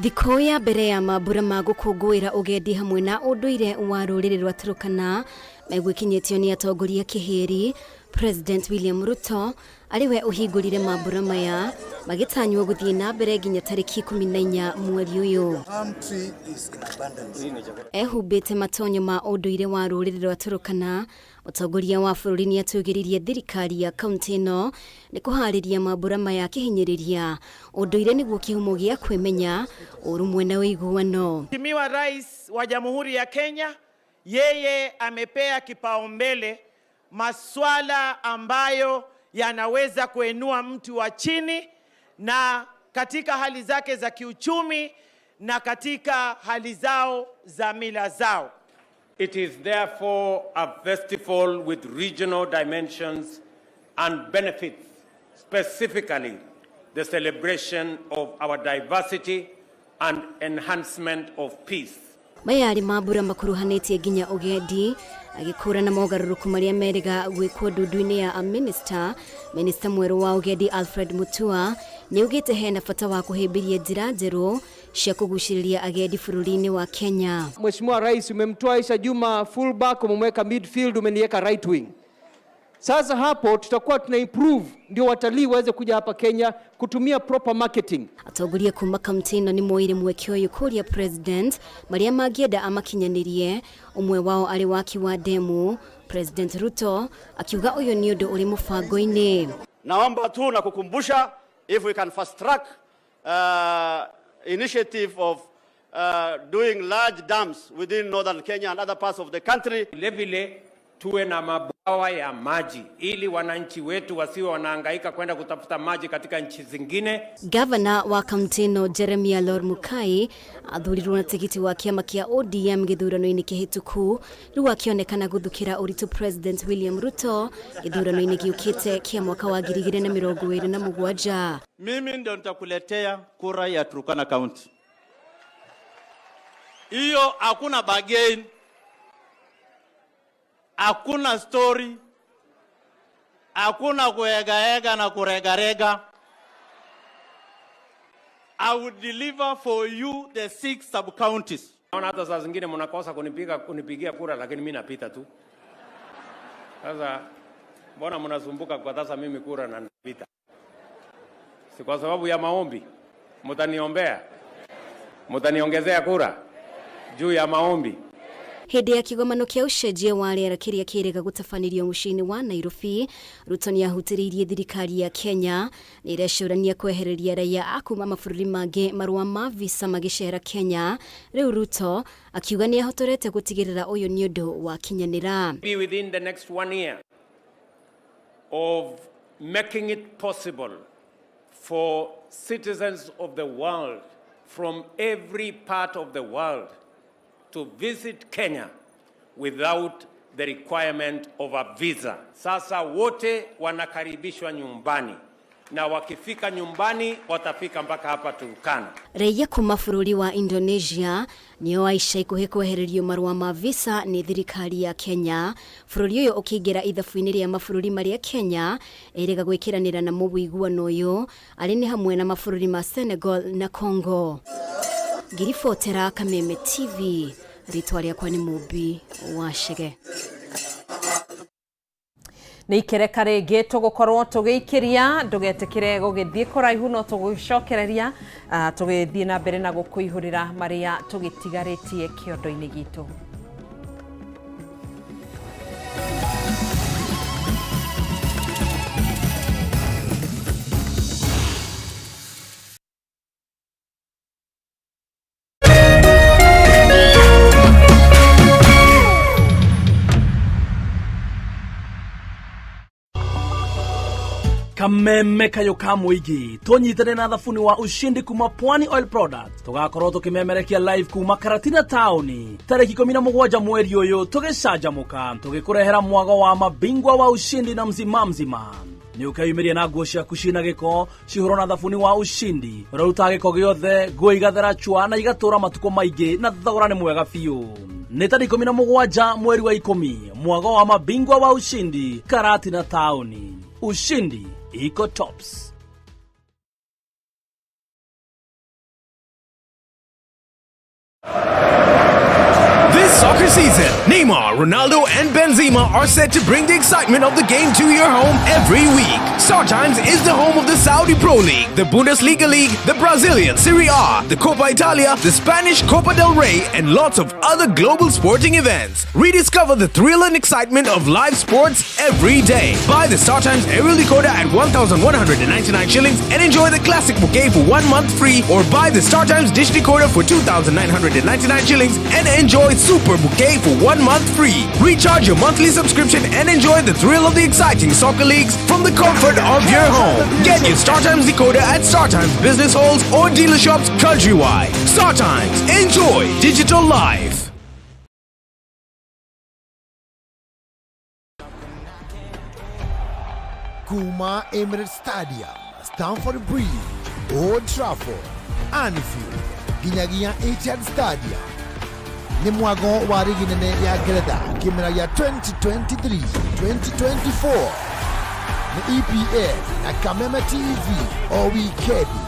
Thikũ ya mbere ya mambura ma gũkũngũĩra ũgendi hamwe na ũndũire wa rũrĩrĩ rwa Turkana megwĩkinyĩtio nĩ atongoria kĩhĩri. President William Ruto ariwe ũhingũrire mambura maya magĩtanywo gũthiĩ na mbere nginya tarĩki 14 mweri ũyũ. Ehumbĩte matonyo ma ũndũire wa rũrĩrĩ rwa Turkana, mũtongoria wa bũrũri nĩ atũgĩririe thirikari ya kaunti ĩno nĩ kũharĩria mambura maya kĩhinyĩrĩria ũndũire nĩguo kĩhumo gĩa kwĩmenya ũrũmwe na ũiguano. Mheshimiwa Rais wa Jamhuri ya Kenya yeye amepea kipaumbele masuala ambayo yanaweza kuinua mtu wa chini na katika hali zake za kiuchumi na katika hali zao za mila zao. It is therefore a festival with regional dimensions and benefits, specifically the celebration of our diversity and enhancement of peace. Mayari mambura makuruhanĩtie nginya ũgendi agĩkũra na mogarũrũku marĩa merĩga gwĩkwo ndundu-inĩ ya minista mwerũ wa ũgendi Alfred Mutua nĩaugĩte hena bata wa kũhĩmbĩria njĩra njerũ cia kũgucĩrĩria agendi bũrũri-inĩ wa Kenya. Mheshimiwa Rais, umemtoa Aisha Juma fullback, umemweka midfield, umeniweka right wing. Sasa hapo tutakuwa tuna improve ndio watalii waweze kuja hapa Kenya kutumia proper marketing. Atongoria kuma kaunti ĩno nĩ moire mweke ũyũ kũria president marĩa mangĩenda amakinyanirie, umwe wao arĩ waki wa demu. President Ruto akiuga ũyũ nĩ ũndũ ũrĩ mũbango-inĩ. Naomba tu na kukumbusha, if we can fast track initiative of doing large dams within northern Kenya and other parts of the country. Vile tuwe na mabwawa ya maji ili wananchi wetu wasiwe wanahangaika kwenda kutafuta maji katika nchi zingine. Gavana wa Kamtino Jeremia Lord Mukai athurirwo na tigiti wa kiama kia ODM githurano-ini kihituku riu akionekana guthukira uritu President William Ruto githurano-ini giukite kia mwaka wa 2027. Mimi ndio nitakuletea kura ya Turkana County. Hiyo hakuna bargain. Hakuna story, hakuna kuegaega na kuregarega. I would deliver for you the 6 sub-counties. Naona hata saa zingine mnakosa kunipigia kura lakini mimi napita tu. Sasa mbona mnasumbuka kwa sasa mimi kura na napita? Si kwa sababu ya maombi. Mtaniombea. Mtaniongezea kura juu ya maombi. Hindi ya kigomano kia ucenjia wa rĩera kĩrĩa kĩrĩga gũtabanirio mũciĩ-inĩ wa Nairobi, Ruto nĩahutĩrĩirie thirikari ya Kenya nĩĩrecũrania kwehereria raia a kuma mabũrũri mangĩ marũa ma visa magĩcera Kenya. Rĩu Ruto akiuga nĩahotorete gũtigĩrĩra ũyũ nĩ ũndũ wa kinyanĩra. Be within the next 1 year of making it possible for citizens of the world from every part of the world to visit Kenya without the requirement of a visa. Sasa wote wanakaribishwa nyumbani na wakifika nyumbani watafika mpaka hapa Turkana. Raia kuma bũrũri wa Indonesia nĩo aica ikuhĩ kwehererio marũa ma visa nĩ thirikari ya Kenya. Bũrũri ũyũ ũkĩingĩra ithabu-inĩ rĩa mabũrũri marĩa Kenya ĩrĩga gwĩkĩranĩra na mũiguano ũyũ arĩ nĩ hamwe na mabũrũri ma Senegal na Congo. Ngiribotera Kameme TV, ritwa rĩakwa nĩ Mũmbi wa Shege. Nĩ ikereka rĩngĩ tũgũkorwo tũgĩikĩria ndũgetĩkĩre gũgĩthiĩ kũraihu no tũgũcokereria tũgĩthiĩ na mbere na gũkũihũrĩra marĩa tũgĩtigarĩtie kĩondo-inĩ gitũ. Kameme kayo kamwigi tonyitane na thafuni wa ushindi kuma Pwani Oil Products tugakorwo tukimemerekia live kuma Karatina Town tariki 17 mweri uyu tugicanjamuka tugikurehera mwago wa mabingwa wa ushindi na mzima ni ukayumiria na nguo ciaku cina giko cihuro na thafuni wa ushindi uruta giko giothe nguo igathera chwa na igatura matuko maingi na thogora ni mwega biu. Ni tariki 17 mweri wa 10 mwago wa mabingwa wa ushindi Karatina Town. Ushindi iko tops. This soccer season, Neymar, Ronaldo, and Benzema are set to bring the excitement of the game to your home every week. StarTimes is the home of the Saudi Pro League, the Bundesliga League, the Brazilian Serie A, the Copa Italia, the Spanish Copa del Rey, and lots of other global sporting events. Rediscover the thrill and excitement of live sports every day. Buy the StarTimes aerial decoder at 1,199 shillings and enjoy the classic bouquet for 1 month free, or buy the StarTimes dish decoder for 2,999 shillings and enjoy Super Bouquet for 1 month free. Recharge your monthly subscription and enjoy the thrill of the exciting soccer leagues from the comfort of your home. Get your StarTimes decoder at StarTimes business halls or dealer shops countrywide. StarTimes. Enjoy digital life. Kuma Emirates Stadium, Stamford Bridge, Old Trafford, Anfield, Ginyagia Etihad Stadium. Ni mwago wa ligi nene ya Ngeretha kimera ya 2023-2024 ni EPL na Kameme TV o wikendi.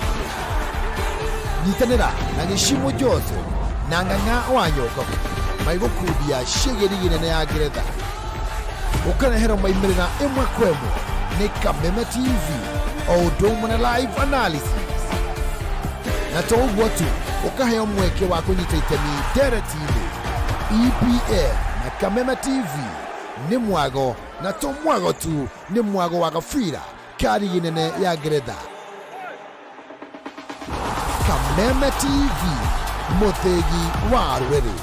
Nyitanira na Gishimo Jose na Ng'ang'a Wanyoka maigukudia shege ligi nene ya Ngeretha. Ukanehera maimirira imwe kwemwe ni Kameme TV o domo na live analysis. Na toguo tu ukaheo mweke wa kunyita itemi directly. EPL na Kameme TV ni mwago na to mwago tu ni mwago wa gafira kari ginene ya Ngeretha. Kameme TV, Mũthĩgi wa Rũrĩrĩ.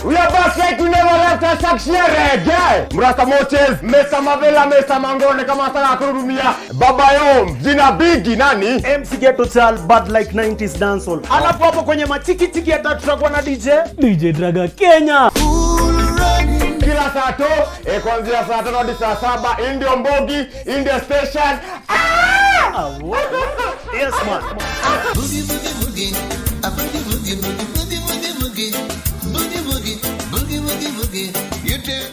We are back like we never left us reggae. Mrasta Moches, Mesa Mavela, Mesa Mangone, kama sana kurumia. Baba Yom, jina bigi nani? MC Ghetto Chal, bad like 90s dancehall. Alafu hapo kwenye machiki tiki atatrackwa na DJ Draga Kenya. Kila saa to, kuanzia saa 5 hadi saa 7, Indio Mbogi, India Station. Yes man. Boogie boogie boogie, a boogie boogie boogie boogie boogie boogie, boogie boogie boogie boogie boogie, you too.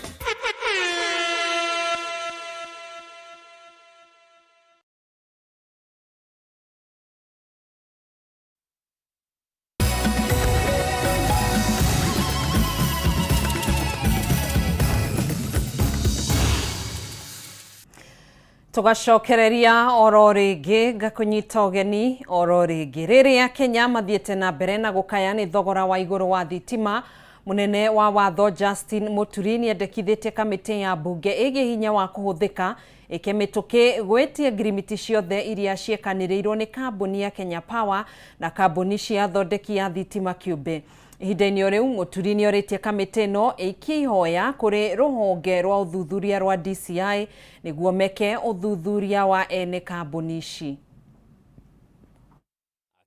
Tugacokereria oro ringi ngakunyita ugeni oro ringi riria Kenya mathiete na mbere na gukaya ni thogora wa iguru wa thitima. Munene wa watho Justin Muturi ni endekithitie kamiti ya bunge igi hinya wa kuhuthika ikemituki gwetie ngirimiti ciothe iria ciekaniriirwo ni kambuni ya Kenya Power na kambuni cia thondeki ya thitima kiumbe. Ihinda-inĩ riu Muturi ni oritie kamiti no ikihoya kuri ruhonge rwa uthuthuria rwa DCI niguo meke uthuthuria wa ene kambuni ici.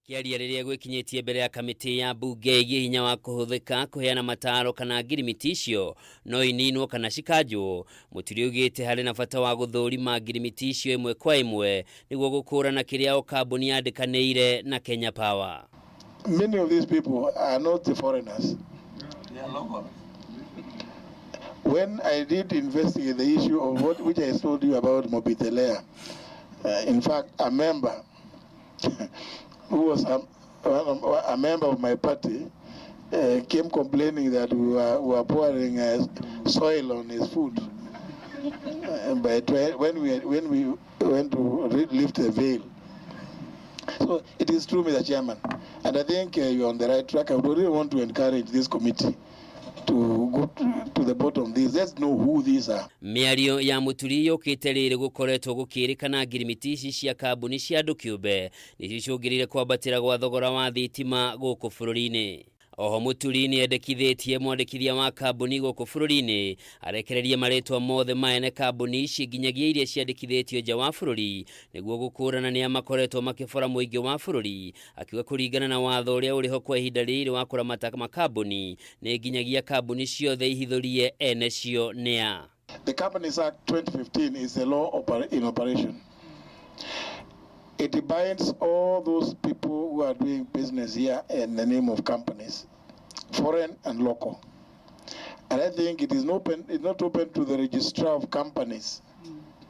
Kiaria riria gwikinyitie mbere ya kamiti ya bunge igi hinya wa kuhuthika kuheana mataro kana ngirimiti icio no ininwo kana cikanjwo. Muturi ugite hari na bata wa guthurima ngirimiti icio imwe kwa imwe niguo gukurana kiria o kambuni yandikaniire na Kenya Power. Many of these people are not the foreigners. They are local. When I did investigate the issue of which I told you about Mobitelea, in fact, a member who was a member of my party came complaining that we were pouring soil on his food. When we went to lift the veil. So it is true, Mr. Chairman, and I think you're on the right track. I would really want to encourage this committee to go to the bottom of this. Let's know who these are. Miario ya Muturi yukite riri gukoretwo gukirikana ngirimiti ici cia kambuni cia andu kiumbe nicicungirire kwambatira gwa thogora wa thitima guku bururi-ini. Oho Muturi ni endekithitie mwandikithia wa kambuni guku bururi-ini arekererie maritwa mothe maene kambuni ici nginyagia iria ciandikithitio nja wa bururi niguo gukurana ni amakoretwo makibora muingi wa bururi akiwa kuringana na watho uria uriho kwa ihinda riri wa kuramata makambuni ni nginyagia kambuni ciothe ihithurie ene cio nia. The Companies Act 2015 is a law in operation. It binds all those people who are doing business here in the name of companies, foreign and local. And I think it's not open to the registrar of companies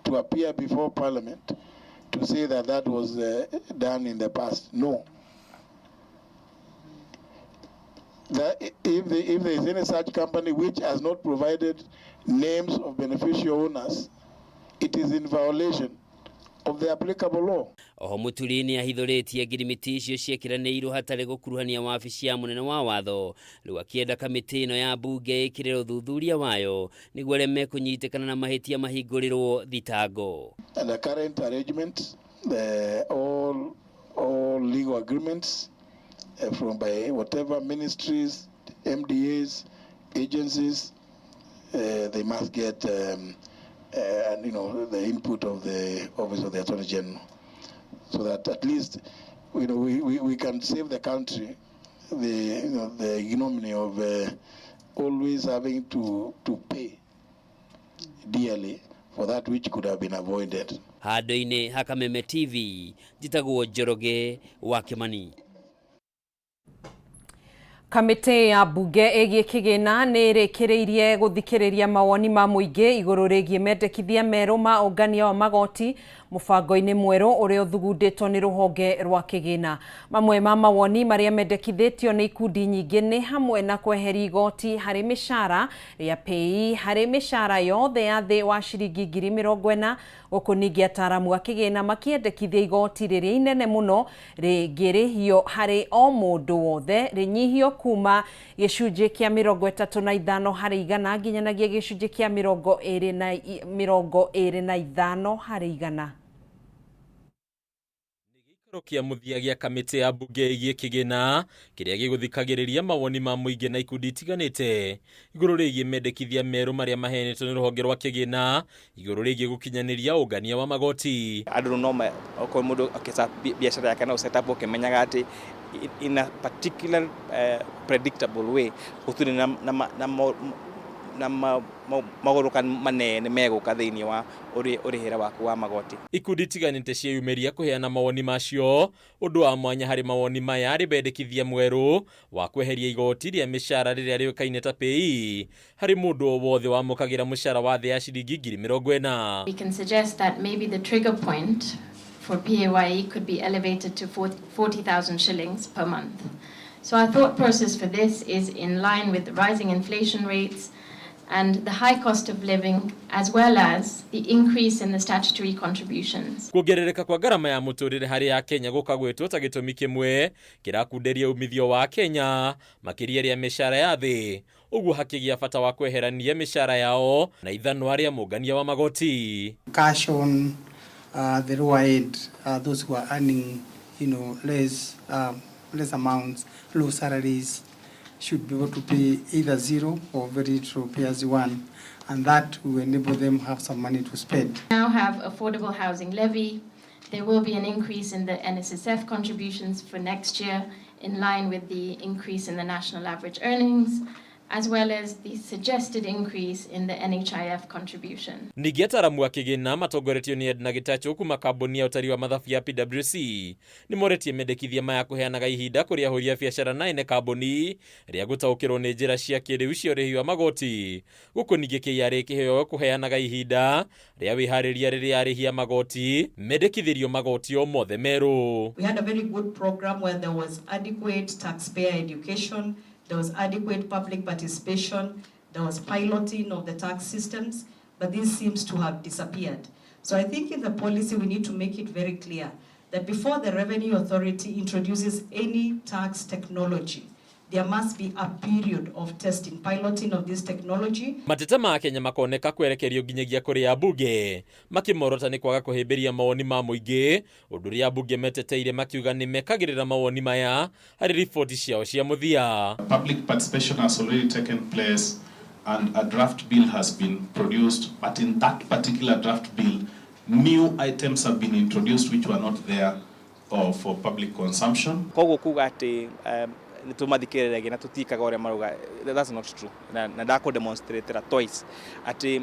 to appear before Parliament to say that that was done in the past. No. That if there is any such company which has not provided names of beneficial owners, it is in violation of the applicable law. Oho Muturi ni ahithuritie ngirimiti icio ciekiraniirwo hatari gukuruhania wabici ya munene wa watho riu akienda kamiti ino ya bunge ikirira uthuthuria wayo niguo reme kunyitikana na mahitia mahingurirwo thitango. And the current arrangement, all legal agreements from by whatever ministries, MDAs, agencies, they must get and the input of the Office of the Attorney General, so that at least we can save the country the ignominy of always having to pay dearly for that which could have been avoided. Handu-ini ha Kameme TV njitagwo Njoroge wa Kimani. Kamiti ya bunge igie kigina ni irekiriirie guthikiriria mawoni ma muingi iguru rigie mendekithia meru ma ungania wa magoti mubango-ini mweru uria uthugunditwo ni ruhonge rwa kigina. Mamwe ma mawoni maria mendekithitio ni ikundi nyingi ni hamwe na kweheri igoti hari mishara ria pei hari mishara yothe ya thi wa ciringi 40,000 guku ningi ataramu a kigina makiendekithia igoti riria inene muno ringirihio hari o mundu wothe rinyihio kuma gicunji kia 35 hari igana nginyanagia gicunji kia 25 hari igana. Kia muthia gia kamite ya bunge igie kigina kiria giguthikagiriria mawoni ma muingi na ikundi tiganite iguru rigie mendekithia meru maria mahenetwo ni ruhonge rwa kigina iguru rigie gukinyaniria ungania wa magoti. Andu no ko mundu akisa biashara yake na set up ukimenyaga ati in a particular predictable way uturi na magorokan manene meguka thiini wa urihira waku wa magoti. Ikundi tiganite cieyumeria kuheana mawoni macio undu wa mwanya hari mawoni maya ribendekithia mweru wa kweheria igoti ria mishara riria riukaine ta pei hari mundu wothe wamukagira mushara wa thi ya ciringi 40,000. We can suggest that maybe the trigger point for PAYE could be elevated to 40,000 shillings per month. So our thought process for this is in line with the rising inflation rates and the high cost of living, as well as the increase in the statutory contributions. Kuongerereka kwa garama ya muturire hari ya Kenya gukagwetwo ta gitumi kimwe kirakunderia umithio wa Kenya makiria ria mishara ya thi uguo hakigia bata wa kweherania mishara yao na ithano aria mungania wa magoti. Cash on the lower end, those who are earning, less amounts, low salaries, should be able to pay either zero or very little, pay as one, and that will enable them have some money to spend. Now have affordable housing levy. There will be an increase in the NSSF contributions for next year in line with the increase in the national average earnings, as well as the suggested increase in the NHIF contribution. Ningi ataramu a kigina matongoretio ni Edna Gitacho kuma kambuni ya utari wa mathabu ya PwC ni moretie mendekithia maya kuheanaga ihinda kuri ahoria biashara na ene kambuni ria gutaukirwo ni njira cia kiriu cia urihi wa magoti guku ningi KRA kiheo kuheanaga ihinda ria wihariria riria arihia magoti mendekithirio magoti o mothe meru. We had a very good program where there was adequate taxpayer education. There was adequate public participation, there was piloting of the tax systems, but this seems to have disappeared. So I think in the policy we need to make it very clear that before the Revenue Authority introduces any tax technology, there must be a period of testing, piloting of this technology. Mateta ma Kenya makoneka kwerekerio nginyagia kuri ya bunge makimorota ni kwaga kuhimbiria mawoni ma muingi undu ria bunge meteteire makiuga ni mekagirira mawoni maya hari ripoti ciao cia muthia. Public participation has already taken place and a draft bill has been produced, but in that particular draft bill new items have been introduced which were not there for public consumption. Koguo kuga ati nitumathikiriragia na tutikaga uria maruga, that's not true. Na ndako demonstrate twice ati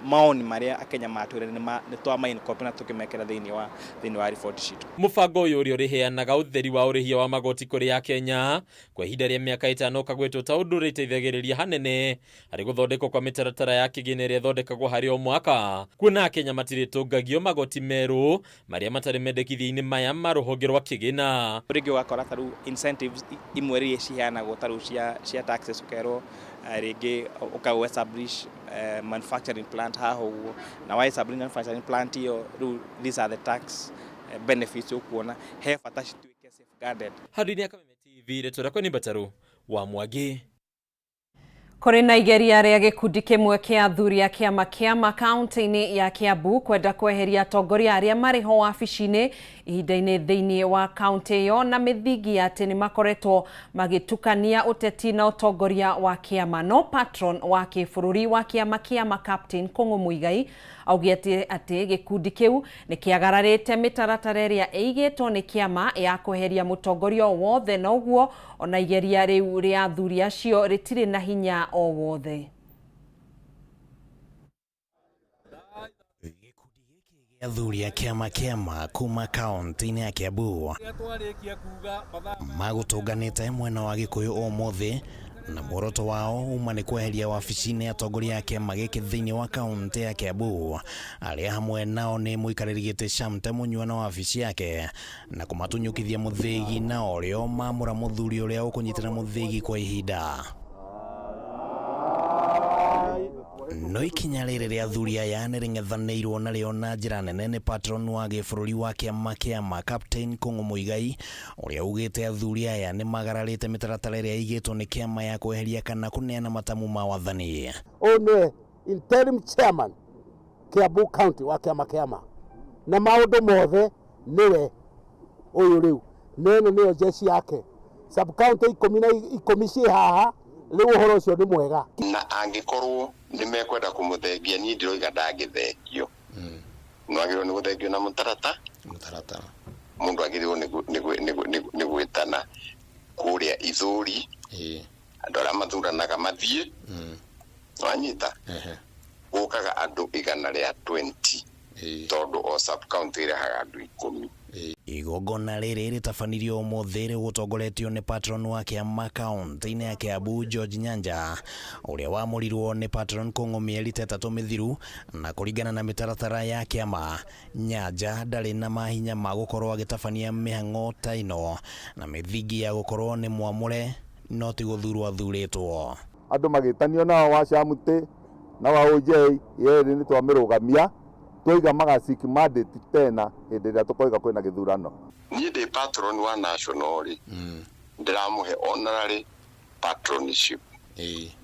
maoni maria akenya matwire ni twama incorporate na tukimekera thiini wa report sheet. Mubango uyu uri riheanaga utheri wa urihia wa magoti kuri ya Kenya kwa ihinda ria miaka 5 kagwetwo ta undu riteithagiriria hanene hari guthondekwo kwa mitaratara ya kigina iria thondekagwo hari o mwaka. Kuna Kenya matiritungagio magoti meru maria matari mendekithia-ini maya maruhonge rwa kigina. Ringi wakora taru incentives imwe ciheanagwo taru cia taxes ukero ringi ukawe establish manufacturing plant haho na why establish manufacturing plant hiyo, these are the tax benefits ukuona he fata cituike safeguarded. Hadini ya Kameme TV retora kwa ni Bataru wa Mwagi. Kuri na igeria ria gikundi kimwe kia athuri a kiama kia kaunti-ini ya Kiambu kwenda kweheria atongoria aria mariho wabici-ini ihinda-ini thiini wa kaunti iyo na mithingi ati ni makoretwo magitukania uteti na utongoria wa kiama. No patron wa kibururi wa kiama kia Captain Kung'u Muigai augite ati gikundi kiu ni kiagararite mitaratara iria eigitwo ni kiama ya kweheria mutongoria wothe, na uguo ona igeria riu ria athuri acio ritiri na hinya o wothe. Athuri a kiama kuma kaunti-ini ya Kiambu magutunganite mwena wa Gikuyu umuthi na muoroto wao uma nĩ kweheria wabici-inĩ atongoria a kĩama gĩkĩ thĩinĩ wa kaunti ya Kiambu, arĩa hamwe nao nĩ mũikarĩri gĩtĩ Shamte Munyua na wabici yake, na kũmatunyũkithia mũthĩgi na ũrĩo mamũra mũthuri ũrĩa ũkũnyitĩra mũthĩgi kwa ihinda. No ikinya rĩrĩ rĩa athuri aya nĩ rĩng'ethanĩirwo narĩo na njĩra nene nĩ patron wa gĩbũrũri wa kĩama Captain Kung'ũ Muigai, ũrĩa ugĩte athuri aya nĩ magararĩte mĩtaratara ĩrĩa ĩigĩtwo nĩ kĩama ya kweheria kana kũneana matamu ma wathani. Nĩwe interim chairman Kiambu County wa kĩama na maũndũ mothe nĩwe ũyũ rĩu, nene nĩyo jeshi yake. Sub county 10 ciĩ haha rĩu ũhoro ũcio nĩ mwega, na angĩkorwo nĩ mekwenda kũmũthengia niĩ ndiroiga ndangĩthengio. No agĩrĩirwo nĩ gũthengio na mũtaratara. Mũndũ agĩrĩirwo nĩ gwĩtana kũrĩa ithũri, andũ arĩa mathuranaga mathiĩ, wanyita gũkaga andũ 120 tondũ o sub county ĩrehaga andũ 10. Igongona rĩrĩ rĩtabanirio ũmũthĩ rĩgũtongoretio nĩ patron wa kĩama kaunti-inĩ ya Kiambu George Nyanja, ũrĩa wamũrirwo nĩ patron Kung'ũ mĩeri 3 mĩthiru, na kũringana na mĩtaratara ya kĩama, Nyanja ndarĩ na mahinya ma gũkorwo agĩtabania mĩhang'o ta ĩno, na mĩthingi ya gũkorwo nĩ mwamũre no ti gũthurwo athurĩtwo. Andũ magĩtanio nao wa Shamte na wa OJ yerĩ nĩ twamĩrũgamia twiga magasiki mandate tena hĩndĩ ĩrĩa tũkoiga kwĩna gĩthurano. Niĩ ndĩ patron wa national rĩ, ndĩramũhe honorary patronship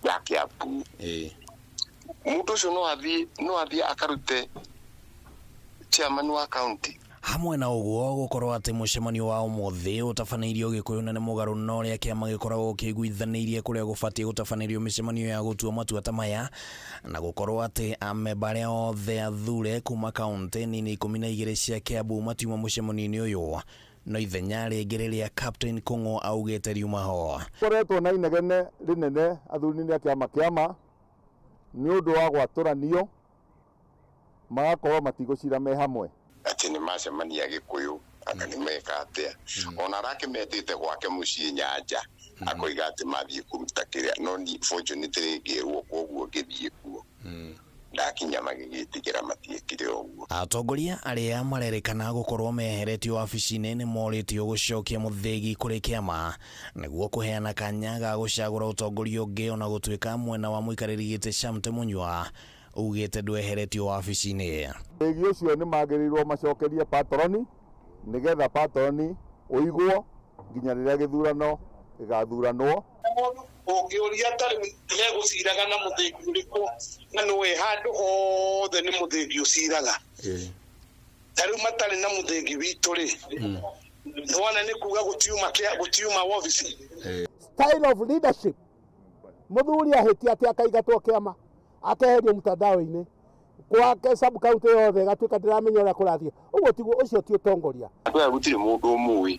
ya Kiambu. Mũndũ ũcio no athiĩ akarute chairman wa county. Hamwe na ũguo gũkorwo atĩ mũcemanio wa ũmũthĩ ũtabanĩirio Gĩkũyũ na nĩ mũgarũ na ũrĩa kĩama gĩkoragwo kĩiguithanĩirie kũrĩa gũbatiĩ gũtabanĩrio mĩcemanio ya gũtua matua ta maya, na gũkorwo atĩ amemba arĩa othe athure kuma kaunti nini 12 cia Kiambu matiuma mũcemanio-inĩ ũyũ, no ithenya rĩngĩ rĩrĩa Captain Kung'ũ augĩte riuma ho. Koretwo na inegene rĩnene athuri-inĩ a kĩama nĩ ũndũ wa gwatũranio magakorwo matigũcira me hamwe. Ati nĩ macemania Gĩkũyũ aka nĩ meka atĩa, ona arakĩmetĩte gwake mũciĩ Nyanja akoiga atĩ mathiĩ kũruta kĩrĩa, no ni fortunately ngĩrwo koguo ngĩthiĩ kuo ndakinya magĩgĩtigĩra matiĩkire ũguo. Atongoria arĩa marerĩkana gũkorwo meheretio wabici-inĩ nĩ morĩtio gũcokia mũthĩgi kũrĩ kĩama nĩguo kũheana kanya ga gũcagũra ũtongoria ũngĩ, ona gũtuĩka mwena wa mũikarĩri gĩtĩ Shamte Munyua ugĩte ndweheretio wabici-inĩ. Mũthĩgi ũcio nĩ magĩrĩirwo macokerie patroni nĩgetha patroni ũigwo nginya rĩrĩa gĩthurano gĩgathuranwo. Ũngĩũria tarĩ megũciraga na mũthĩgi ũrĩkũ, na nĩwe handũ hothe nĩ mũthĩgi ũciraga. Tarĩu matarĩ na mũthĩgi witũ rĩ, nĩwona nĩ kuga gũtiuma wabici. Style of leadership, mũthuri ahĩtia atĩ akaigatwo kĩama akeherio mtandao-inĩ kwake sub county yothe gatuĩka ndĩramenya ũrĩa kũrathiĩ. Ũguo tiguo, ũcio ti ũtongoria. Andũ aya gũtirĩ mũndũ ũmũĩ.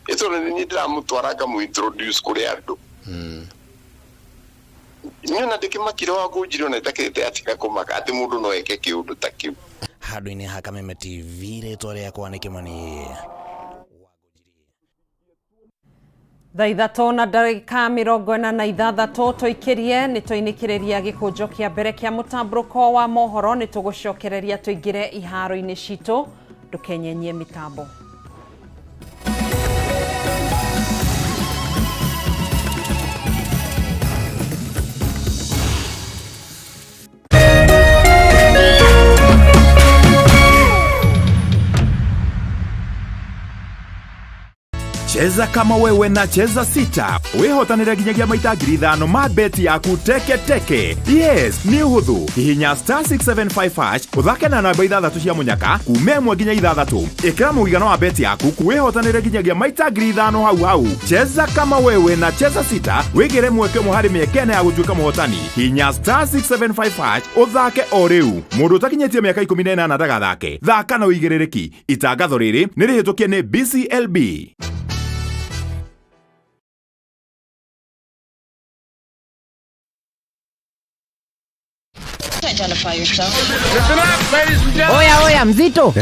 Ĩtũ nĩ ndĩramũtwara ngamũ-introduce kũrĩ andũ. Niĩ ona ndĩkĩmakire wa kũnjire ona itakĩrĩte atika kũmaka atĩ mũndũ no eke kĩũndũ ta kĩu. Handũ-inĩ ha Kameme TV, rĩtwa rĩakwa nĩ Kĩmani. Thaa 3:46 tũikĩrie nĩ tũinĩkĩrĩria gĩkũnjo kĩa mbere kĩa mũtambũrũko wa mohoro, nĩ tũgũcokereria tũingĩre iharo-inĩ citũ, ndũkenyenyie mĩtambo. Cheza kama wewe na cheza sita. Wehotanĩre nginyagia maita 5,000 ma beti yaku teke. Yes, ni ũhũthũ. Hihinya *675# ũthake na namba 6 cia mũnyaka kuuma 1 nginya 6. Ĩkĩra mũigana wa beti yaku wehotanĩre nginyagia maita 5,000 hau. Cheza kama wewe na cheza sita. Wĩgĩre mweke ũmwe harĩ mĩeke ya gũtuĩka mũhotani. Hihinya *675# ũthake o rĩu. Mũndũ ũtakinyĩtie mĩaka 18 ndagathake. Thaka na ũigĩrĩrĩki. Itangatho rĩrĩ nĩ rĩhĩtũkie nĩ BCLB. Identify yourself. Oya mzito.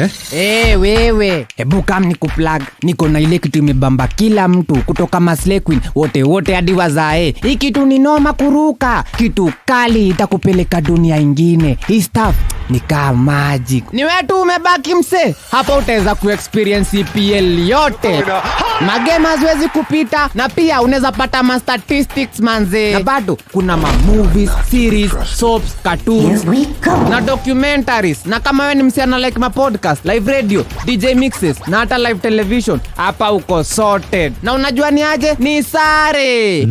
Wewe. Hebu kam nikuplug. Niko na ile kitu imebamba kila mtu kutoka Maslay Queen wote hadi wazae. Hii kitu ni noma kuruka. Kitu kali itakupeleka dunia ingine. Hii stuff ni kama magic. Ni wewe tu umebaki mse. Hapa utaweza kuexperience EPL yote. Magame haziwezi kupita na pia unaweza pata ma statistics manze. Na bado kuna ma movies, series, soaps, cartoons na documentaries. Na kama wewe ni msichana like ma podcast, live radio, DJ mixes na hata live television, hapa uko sorted. Na unajua ni aje? Ni sare.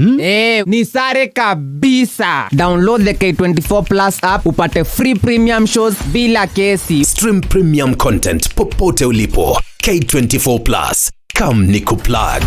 Ni sare kabisa. Download the K24 Plus app upate free premium shows bila kesi. Stream premium content popote ulipo. K24 Plus. Come nikuplug.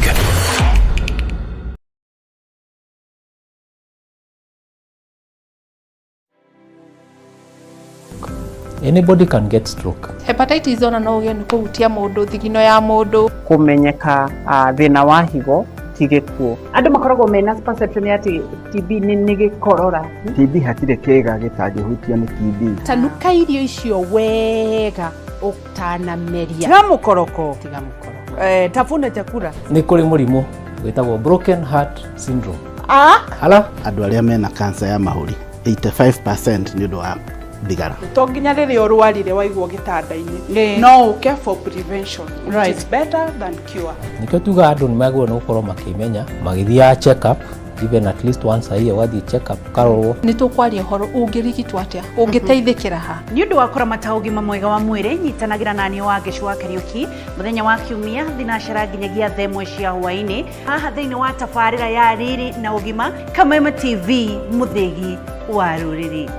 Anybody can get stroke. Hepatitis ona no uge ni kuhutia mundu thigino ya mundu. Kumenyeka thina wa higo tigekuo. Andu makoragwo mena perception ya TB ni gikorora. TB hatire kega gitagihutia ni TB. Tanuka irio icio wega utanameria. Tiga mukoroko. Tafuna chakula. Ni kuri murimu witagwo broken heart syndrome. Hala andu aria mena cancer ya mahuri 85% ni ndo wa thigara. To nginya riria urwarire waigwo gitanda-ini no uke for prevention, which is better than cure. Nikio tuga andu ni magwo no korwo makimenya magithia check up even at least once a year wathi check up karorwo. Ni tukwaria horo ungirigitwa atia ungiteithikira ha ni undu wa kuramata ugima mwega wa mwiri nyitanagira nani wa Gicua Kariuki muthenya wa kiumia thinashara nginyagia themwe cia hwaini haha thiini wa tafarira ya riri na ugima Kameme TV muthegi wa ruriri.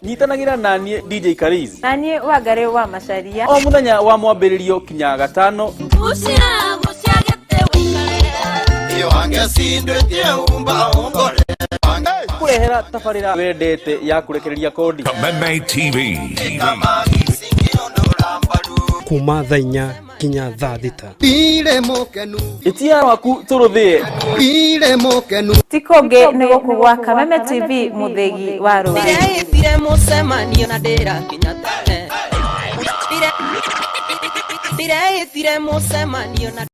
Nyitanagira nanie DJ Kariz. Nanie wagare wa macaria. O muthenya wa mwambiririo kinya gatano. Kurehera tafarira wendete ya kurekereria kodi. Kameme TV. Kuma thainya kinya thaa thita. Itia waku turuthie. Tikonge nego kugwa Kameme TV muthegi wa ruriri. Ndire mucemanio na ndira kinya tene. Ndire mucemanio na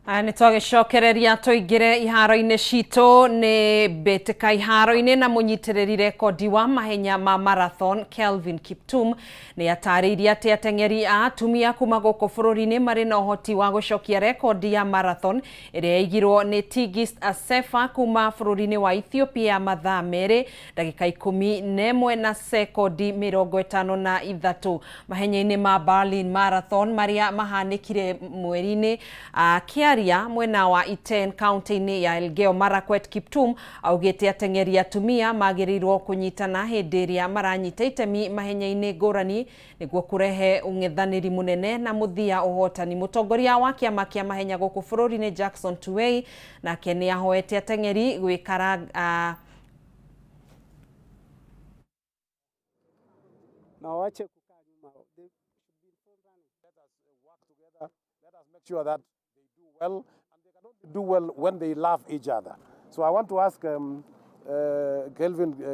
Nĩ tũgĩcokereria tũingĩre iharo-inĩ citũ nĩ mbĩtĩka iharo-inĩ na mũnyitĩrĩri rekondi wa mahenya ma marathon Kelvin Kiptum nĩ atarĩirie atĩ ateng'eri a atumia kuma gũkũ bũrũri-inĩ marĩ na ũhoti wa gũcokia rekondi ya marathon ĩrĩa yaigirwo nĩ Tigist Asefa kuma bũrũri-inĩ wa Ethiopia mathaa merĩ ndagĩka 11 na sekondi 53 mahenya-inĩ ma Berlin Marathon marĩa mahanĩkire mweri-inĩ Kiaria mwena wa Iten county-inĩ ya Elgeyo Marakwet. Kiptum augĩte ateng'eri atumia magĩrĩirwo kũnyitana hĩndĩ ĩrĩa maranyita itemi mahenya-inĩ ngũrani nĩguo kũrehe ung'ethanĩri mũnene na mũthia ũhotani. Mũtongoria wa kĩama kĩa mahenya gũkũ bũrũri-inĩ Jackson Tuwei nake nĩ ahoete ateng'eri gwĩkara sure that they do well, and they can only do well when they love each other. So I want to ask Kelvin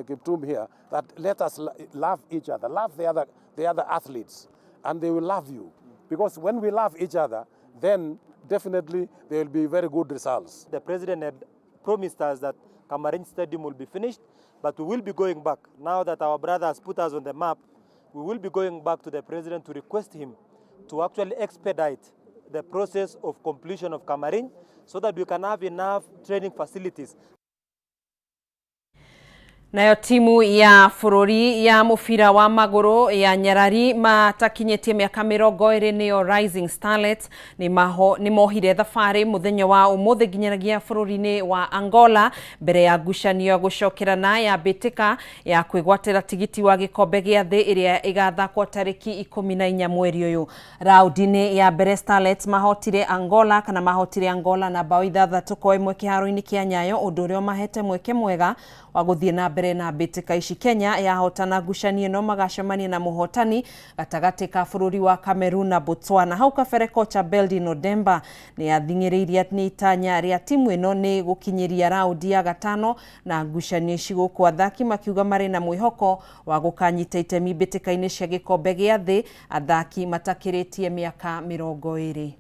Kiptum here that let us love each other, love the other athletes, and they will love you. Because when we love each other, then definitely there will be very good results. The president had promised us that Cameroon Stadium will be finished, but we will be going back. Now that our brother has put us on the map, we will be going back to the president to request him to actually expedite the process of completion of Cameroon so that we can have enough training facilities. Nayo timu ya bururi ya mubira wa maguru ya Nyarari matakinyetie miaka 20 niyo Rising Starlets ni mohire thabari muthenya wa umuthi nginyagia bururi-ini wa Angola mbere ya ngucanio gucokerana ya bitika ya kwigwatira tigiti wa gikombe gia thi iria igathakwo tariki 14 mweri uyu. Raudi-ini ya mbere Starlets mahotire Angola Angola na bao 3-1 kiharo-ini kia Nyayo, undu uria mahete mweke mwega wa guthie na mbere na bitika ici. Kenya yahotana ngucanio no magacemania na muhotani gatagati ka bururi wa Cameroon na Botswana. Hau kabere kocha Beldin Odemba ni athing'iririe ni itanya ria timu ino ni gukinyiria raundi ya gatano na ngucanio ici guku athaki makiuga mari na mwihoko wa gukanyita itemi bitika-ini cia gikombe gia thi athaki matakiritie miaka 20.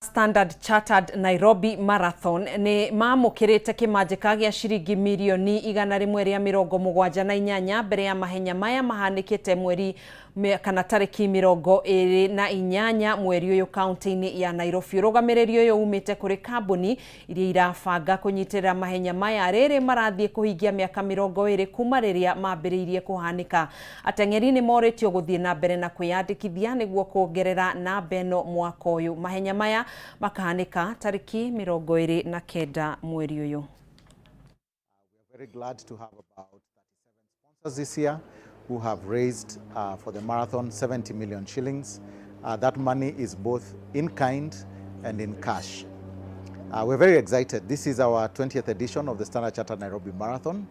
Standard Chartered Nairobi Marathon ni mamukirite kimanjika gia shiringi milioni 178 mbere ya mahenya maya mahanikite mweri kana tariki 28 mweri uyu kaunti-ini ya Nairobi. Rugamiriri uyu umite kuri kambuni iria irabanga kunyitirira mahenya maya riri marathie kuhingia miaka 20 kuma riria mambiriirie kuhanika. Ateng'eri ni moritio guthie na mbere na kwiyandikithia niguo kuongerera na beno mwaka uyu. Mahenya maya makahanika tariki 29 mweri uyu. We are very glad to have about 37 sponsors this year who have raised for the marathon 70 million shillings. That money is both in kind and in cash. We're very excited. This is our 20th edition of the Standard Chartered Nairobi Marathon.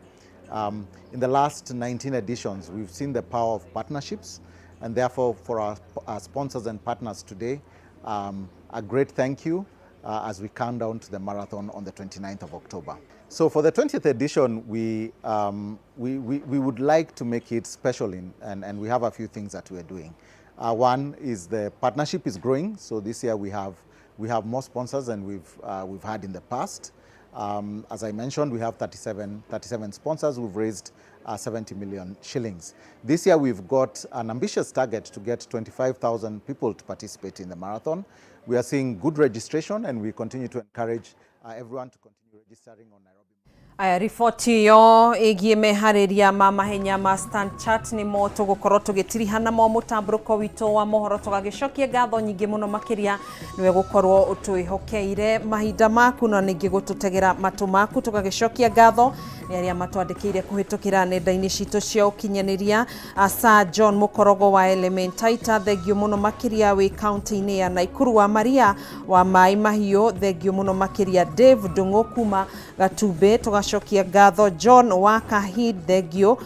In the last 19 editions, we've seen the power of partnerships, and therefore for our sponsors and partners today, a great thank you as we count down to the marathon on the 29th of October. So for the 20th edition, we would like to make it special, and we have a few things that we're doing. One is the partnership is growing, so this year we have more sponsors than we've had in the past. As I mentioned, we have 37 sponsors. We've raised 70 million shillings. This year we've got an ambitious target to get 25,000 people to participate in the marathon. We are seeing good registration, and we continue to encourage everyone to continue registering on Nairobi. Aya, riboti yo igie mehariria ma mahenya ma Stand Chart ni mo tugukorwo tugitirihana mo mutamburuko wito wa mohoro tugagicokia ngatho nyingi muno makiria niwe gukorwo utwihokeire mahinda maku na ningi gututegera matu maku tugagicokia ngatho ni aria matwandikire kuhitukira nenda-ini citu cia ukinyaniria asa John Mukorogo wa Elementaita thegio muno makiria wi county-ini ya Naikuru wa Maria wa Mai Mahiu thegio muno makiria Dave Dungu kuma Gatumbe tugacokia ngatho John wa Kahid thegio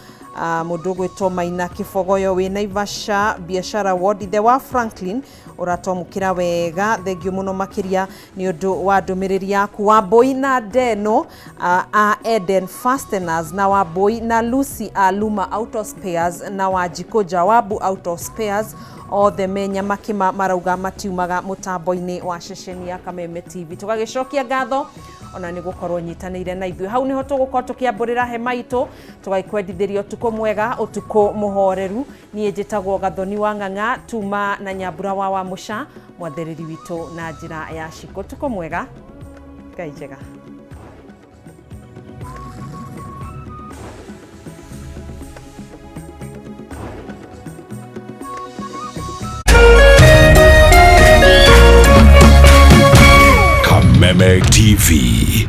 mundu gwitwo Maina Kibogoyo wi Naivasha biashara ward ithe wa Franklin uratomukira wega thegio muno makiria ni undu wa ndumiriri yaku wa Boy na Deno a Eden Fasteners na wa Boy na Lucy Aluma Auto Spares na wa Jiko Jawabu Auto Spares othe menya makima marauga matiumaga mutambo-ini wa ceceni ya Kameme TV. Tugagicokia ngatho ona ni gukorwo nyitanire na ithuĩ. Hau niho tugukorwo tukiamburira hema itu tugakwendithiria utuko mwega utuko muhoreru. Nie njitagwo Gathoni wa Ng'ang'a tuma na Nyambura wa Musha mwathiriri witu na njira ya ciko. Tuko mwega, Ngai njega. Kameme TV.